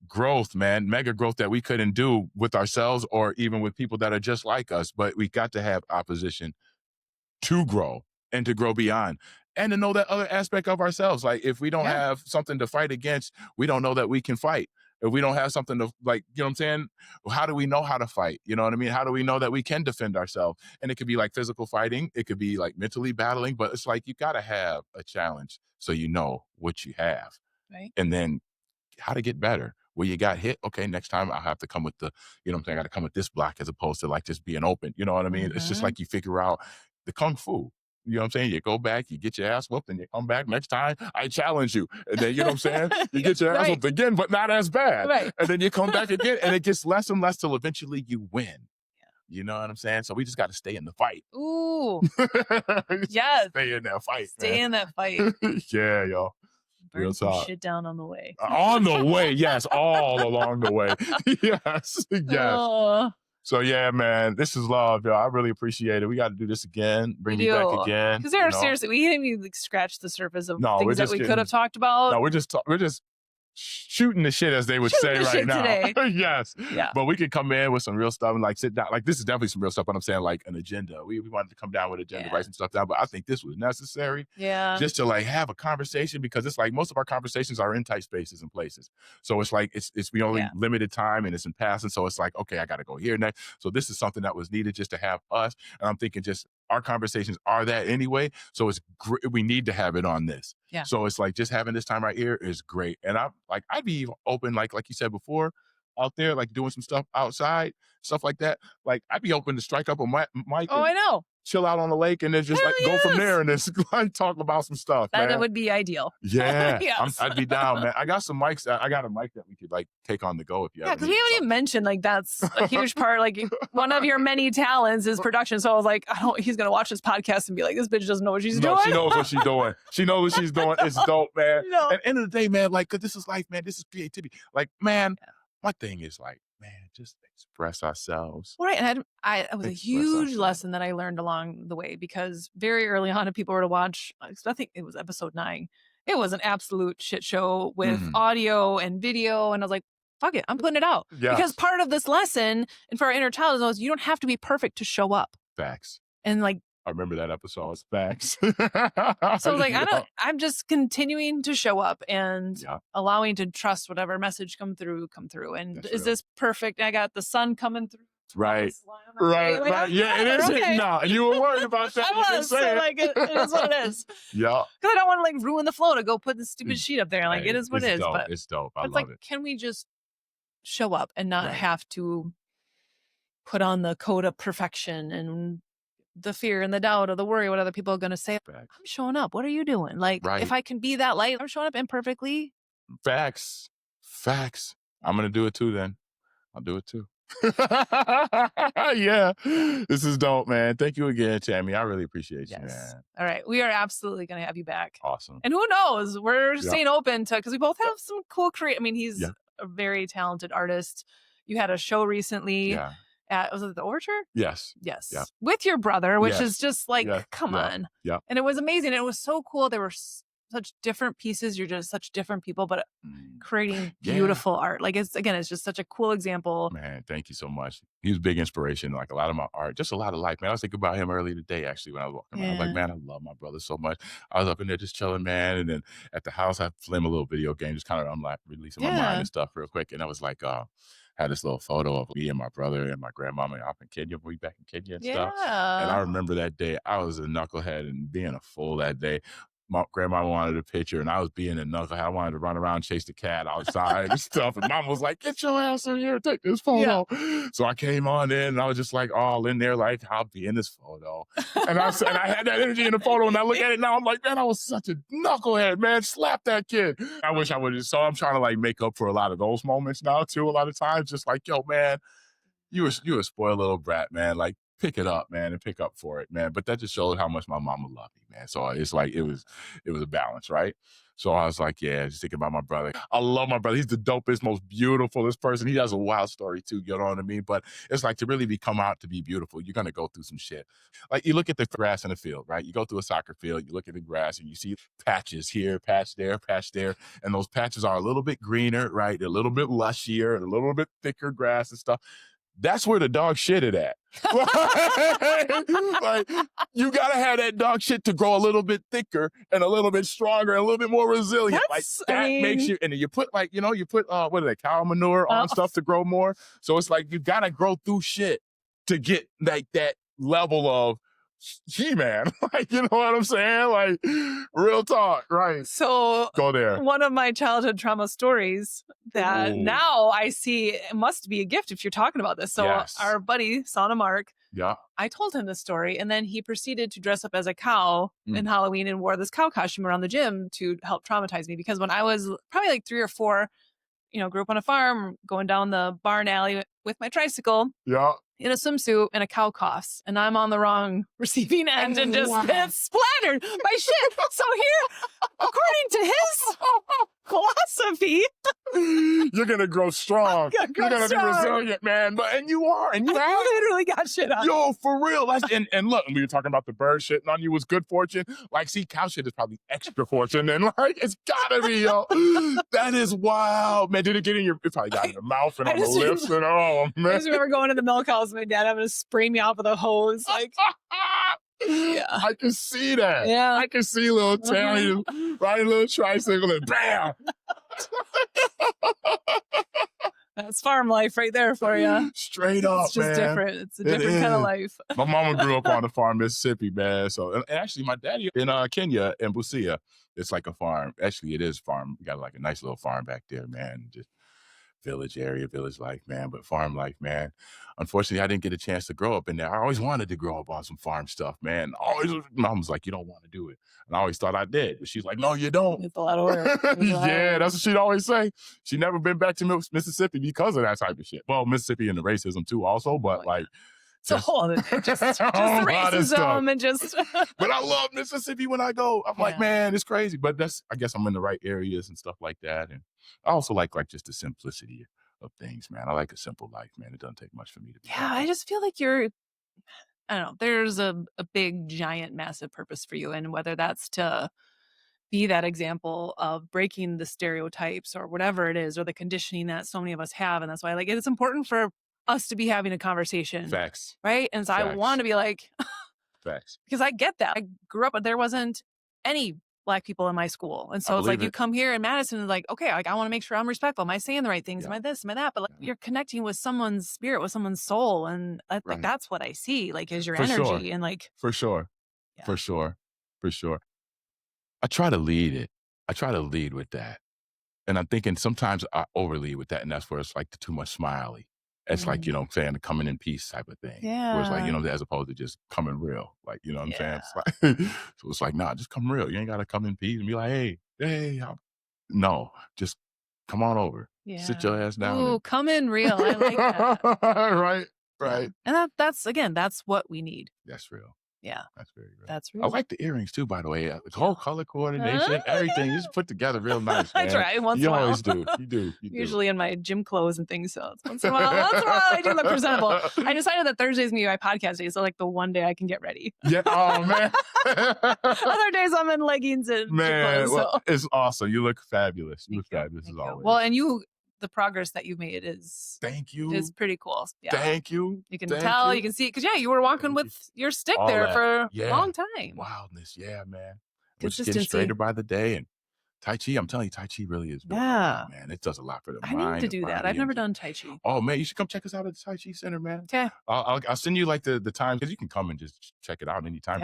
growth, mega growth that we couldn't do with ourselves or even with people that are just like us. But we got to have opposition to grow and to grow beyond. and to know that other aspect of ourselves. Like if we don't have something to fight against, we don't know that we can fight. If we don't have something to like, you know what I'm saying? How do we know how to fight? You know what I mean? How do we know that we can defend ourselves? And it could be like physical fighting. It could be like mentally battling, but it's like, you got to have a challenge so you know what you have. Right. And then how to get better. Where you got hit, okay, next time I have to come with the, you know what I'm saying? I got to come with this block as opposed to like just being open. You know what I mean? It's just like you figure out the Kung Fu. You know what I'm saying? You go back, you get your ass whooped, and you come back next time, I challenge you. And then, you know what I'm saying? You get your ass whooped again, but not as bad. Right. And then you come back again, and it gets less and less till eventually you win. Yeah. You know what I'm saying? So we just got to stay in the fight. Ooh. Yes. Stay in that fight. Stay in that fight. Yeah, yo. Burn some shit down on the way. On the way, yes, all along the way. Yes, yes. So yeah, man, this is love, yo. I really appreciate it. We got to do this again. Bring me back again. Because seriously, we didn't even like scratch the surface of things that we could have talked about. No, we're just shooting the shit, as they would say right now. Yes. Yeah. But we could come in with some real stuff and like sit down. Like this is definitely some real stuff, but I'm saying like an agenda. We wanted to come down with an agenda, write some stuff down. But I think this was necessary. Yeah. Just to like have a conversation, because it's like most of our conversations are in tight spaces and places. So it's like it's we only limited time and it's in passing. So it's like, okay, I gotta go here next. So this is something that was needed just to have us. And I'm thinking just our conversations are that anyway. So it's we need to have it on this. Yeah. So it's like just having this time right here is great. And I'd be open, like you said before, out there, like doing some stuff outside, stuff like that. Like I'd be open to strike up a mic. Oh, I know. Chill out on the lake and then just go from there and just like talk about some stuff. That would be ideal. Yeah. Yes. I'd be down, man. I got some mics. I got a mic that we could like take on the go if you because we haven't even mentioned like that's a huge part. Like one of your many talents is production. So I was like, he's going to watch this podcast and be like, this bitch doesn't know what she's doing. She knows what she's doing. She knows what she's doing. It's dope, man. At the end of the day, man, like, cause this is life, man. This is creativity. Like, man, my thing is like, man, just express ourselves. Right. And it was a huge lesson that I learned along the way, because very early on, if people were to watch, I think it was episode 9, it was an absolute shit show with audio and video. And I was like, fuck it, I'm putting it out. Yeah. Because part of this lesson and for our inner child is you don't have to be perfect to show up. Facts. And like, I remember that episode. It's facts. So I was like, I'm just continuing to show up and allowing to trust whatever message come through. And that's is this perfect? I got the sun coming through. Right. Right. Yeah, it is. Okay. No, you were worried about that. I was. So like, it is what it is. Yeah. Because I don't want to like ruin the flow to go put this stupid sheet up there. Like, it is what it is. Dope. But it's dope. I love it. Can we just show up and not have to put on the coat of perfection and the fear and the doubt or the worry what other people are going to say? I'm showing up. What are you doing? Like, if I can be that light, I'm showing up imperfectly. Facts. I'm going to do it too then. I'll do it too. Yeah. This is dope, man. Thank you again, Tami. I really appreciate you, man. All right. We are absolutely going to have you back. Awesome. And who knows? We're staying open to, because we both have some cool he's a very talented artist. You had a show recently. Yeah. Was it the Overture? Yes. Yeah. With your brother, which is just like, come on. Yeah. And it was amazing. It was so cool. There were such different pieces. You're just such different people, but creating beautiful art. Like it's just such a cool example. Man, thank you so much. He was a big inspiration. Like a lot of my art, just a lot of life, man. I was thinking about him earlier today, actually, when I was walking around. I was like, man, I love my brother so much. I was up in there just chilling, man. And then at the house, I played a little video game, just kind of releasing my mind and stuff real quick. And I was like, had this little photo of me and my brother and my grandmama up in Kenya. We back in Kenya and stuff. And I remember that day, I was a knucklehead and being a fool that day. My grandma wanted a picture and I was being a knucklehead. I wanted to run around and chase the cat outside and stuff. And mom was like, get your ass in here, take this photo. Yeah. So I came on in and I was just like all in there, like, I'll be in this photo. And I had that energy in the photo and I look at it now, I'm like, man, I was such a knucklehead, man. Slap that kid. I wish I would have. So I'm trying to like make up for a lot of those moments now too. A lot of times just like, yo, man, you a spoiled little brat, man. Like, pick it up, man, and pick up for it, man. But that just showed how much my mama loved me, man. So it's like, it was a balance, right? So I was like, yeah, just thinking about my brother. I love my brother. He's the dopest, most beautifulest person. He has a wild story too, you know what I mean? But it's like to really come out to be beautiful, you're going to go through some shit. Like you look at the grass in the field, right? You go through a soccer field, you look at the grass and you see patches here, patch there. And those patches are a little bit greener, right? They're a little bit lushier and a little bit thicker grass and stuff. that's where the dog shit it at. Like, you gotta have that dog shit to grow a little bit thicker and a little bit stronger and a little bit more resilient. Makes you, and then you put what are they, cow manure on stuff to grow more. So it's like, you gotta grow through shit to get like that level of He-Man. Like, you know what I'm saying? Like, real talk, right? So go there. One of my childhood trauma stories that now I see it must be a gift if you're talking about this. So our buddy, Son of Mark, I told him this story, and then he proceeded to dress up as a cow in Halloween and wore this cow costume around the gym to help traumatize me. Because when I was probably like 3 or 4, grew up on a farm, going down the barn alley with my tricycle. In a swimsuit and a cow coughs, and I'm on the wrong receiving end and just splattered by shit. So here, according to his philosophy, you're gonna grow strong. You're gonna be resilient, man. And you are, and you have literally got shit on. Yo, for real. And look, we were talking about the bird shitting on you was good fortune. Like, see, cow shit is probably extra fortune, and like, it's gotta be, yo. That is wild, man. Did it get in your? It probably got in your mouth and on the lips, and oh man. I just remember going to the milk house. My dad having to spray me off with a hose. Like, I can see that. Yeah. I can see little Tami riding a little tricycle and bam. That's farm life right there for you. Straight up, it's just man. Different. It's a different kind of life. My mama grew up on the farm, Mississippi, man. So, and actually, my daddy in Kenya, in Busia, it's like a farm. Actually, it is farm. We got like a nice little farm back there, man. Just village life, man, but farm life, man. Unfortunately, I didn't get a chance to grow up in there. I always wanted to grow up on some farm stuff, man. Mom was like, you don't want to do it. And I always thought I did. But she's like, no, you don't. It's a lot of work. Yeah, that's what she'd always say. She never been back to Mississippi because of that type of shit. Well, Mississippi and the racism too also, but like, it's a whole other thing. Just racism and just. But I love Mississippi when I go. I'm like, man, it's crazy. But I guess I'm in the right areas and stuff like that. And I also like just the simplicity of things, man. I like a simple life, man. It doesn't take much for me to be. Yeah, I just feel like I don't know, there's a big, giant, massive purpose for you. And whether that's to be that example of breaking the stereotypes or whatever it is, or the conditioning that so many of us have. And that's why it's important for us to be having a conversation. Facts. Right? And so I want to be like, facts. Because I get that. I grew up, but there wasn't any Black people in my school. And so it's like you come here in Madison and like, okay, like I want to make sure I'm respectful. Am I saying the right things? Am I this? Am I that? But like you're connecting with someone's spirit, with someone's soul. And like that's what I see, like is your energy. And like For sure. I try to lead it. I try to lead with that. And I'm thinking sometimes I overlead with that. And that's where it's like the too much smiley. It's like, I'm saying, the coming in peace type of thing. Yeah. Where it's like, as opposed to just coming real. Like, you know what I'm saying? It's like, so it's like, nah, just come real. You ain't got to come in peace and be like, hey. No, just come on over. Yeah. Sit your ass down. Ooh, come in real. I like that. Right. And that's what we need. That's real. Yeah. That's very real. That's real. I like the earrings too, by the way. The whole color coordination, everything is put together real nice, man. I try once in a while. You always do. You do. Usually in my gym clothes and things. So it's once in a while I do look presentable. I decided that Thursday's going to be my podcast day. So like the one day I can get ready. Yeah. Oh, man. Other days I'm in leggings and gym clothes. Well, it's awesome. You look fabulous. You look fabulous as always. Well, and the progress that you made is is pretty cool. Yeah. Thank you. You can tell, you can see, because you were walking with your stick all there for a long time. Wildness, man. Consistency. We're getting straighter by the day, and Tai Chi, I'm telling you, Tai Chi really is man. It does a lot for the mind. I need to do that. I've never done Tai Chi. Oh man, you should come check us out at the Tai Chi Center, man. Okay. I'll send you like the time, because you can come and just check it out anytime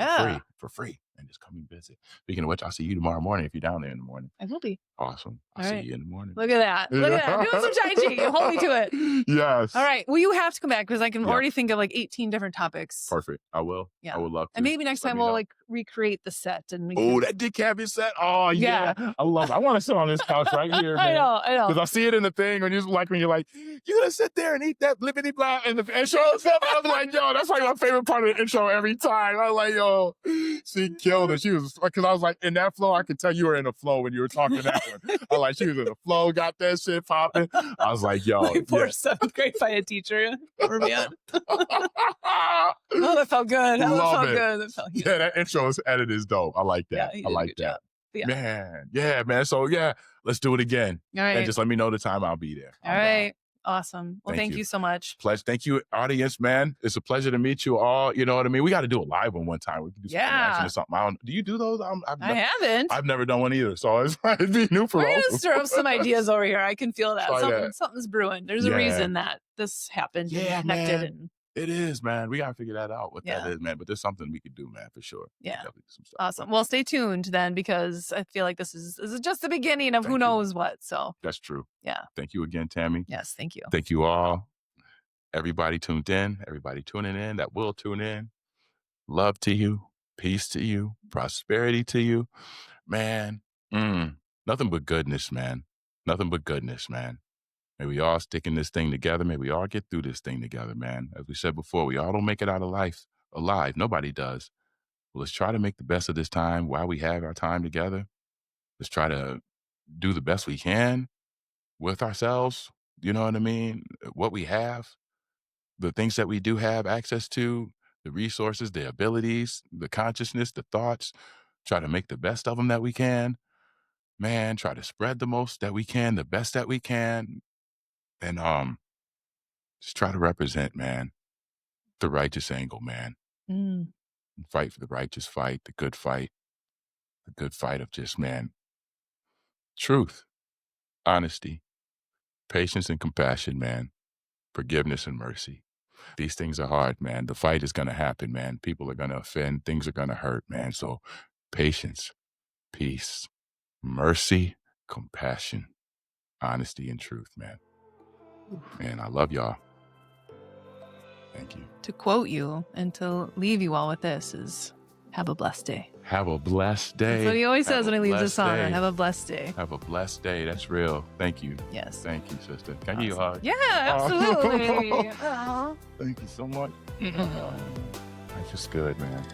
for free, and just come and visit. Speaking of which, I'll see you tomorrow morning if you're down there in the morning. I will be. Awesome. I'll see you in the morning. Look at that. Doing some Tai Chi. Hold me to it. Yes. All right. Well, you have to come back because I can already think of like 18 different topics. Perfect. I will. Yeah. I would love to. And maybe next time we'll like recreate the set. And that dick cabinet set. Oh, yeah. I love it. I want to sit on this couch right here, man. I know. Because I see it in the thing when you're like, you're going to sit there and eat that blippity blah and the intro stuff. I was like, yo, that's like my favorite part of the intro every time. I was like, yo, she killed it. She was, because I was like, in that flow, I could tell you were in the flow when you were talking that one. I was like, she was in the flow, got that shit popping. I was like, yo. My poor 7th grade fight teacher. Oh, that felt good. That felt good. Yeah, that intro edit is dope. I like that. I like that. Man. Yeah, man. So, let's do it again. All right. And just let me know the time I'll be there. All right. Awesome. Well, thank you so much. Pleasure. Thank you, audience, man. It's a pleasure to meet you all. You know what I mean? We got to do a live one time. We can do some interaction or something. Do you do those? I haven't. I've never done one either, so it'd be new for We're all. going to stir up some ideas over here. I can feel that. Something's brewing. There's a reason that this happened. Yeah, connected. Man. It is, man. We got to figure that out, what that is, man. But there's something we could do, man, for sure. Yeah. Do some stuff. Awesome. Well, stay tuned then, because I feel like this is just the beginning of who knows what. So that's true. Yeah. Thank you again, Tami. Yes, thank you. Thank you all. Everybody tuned in, everybody tuning in, that will tune in. Love to you, peace to you, prosperity to you. Man, nothing but goodness, man. Nothing but goodness, man. May we all stick in this thing together. May we all get through this thing together, man. As we said before, we all don't make it out of life alive. Nobody does. Well, let's try to make the best of this time while we have our time together. Let's try to do the best we can with ourselves. You know what I mean? What we have, the things that we do have access to, the resources, the abilities, the consciousness, the thoughts, try to make the best of them that we can. Man, try to spread the most that we can, the best that we can. And just try to represent, man, the righteous angle, man. Fight for the righteous fight, the good fight of just, man, truth, honesty, patience and compassion, man, forgiveness and mercy. These things are hard, man. The fight is going to happen, man. People are going to offend. Things are going to hurt, man. So patience, peace, mercy, compassion, honesty, and truth, man. Man, I love y'all. Thank you. To quote you and to leave you all with this is, have a blessed day. Have a blessed day. That's what he always says when he leaves us on. Have a blessed day. Have a blessed day. That's real. Thank you. Yes. Thank you, sister. Can I give you a hug? Yeah, absolutely. Thank you so much. That's just good, man.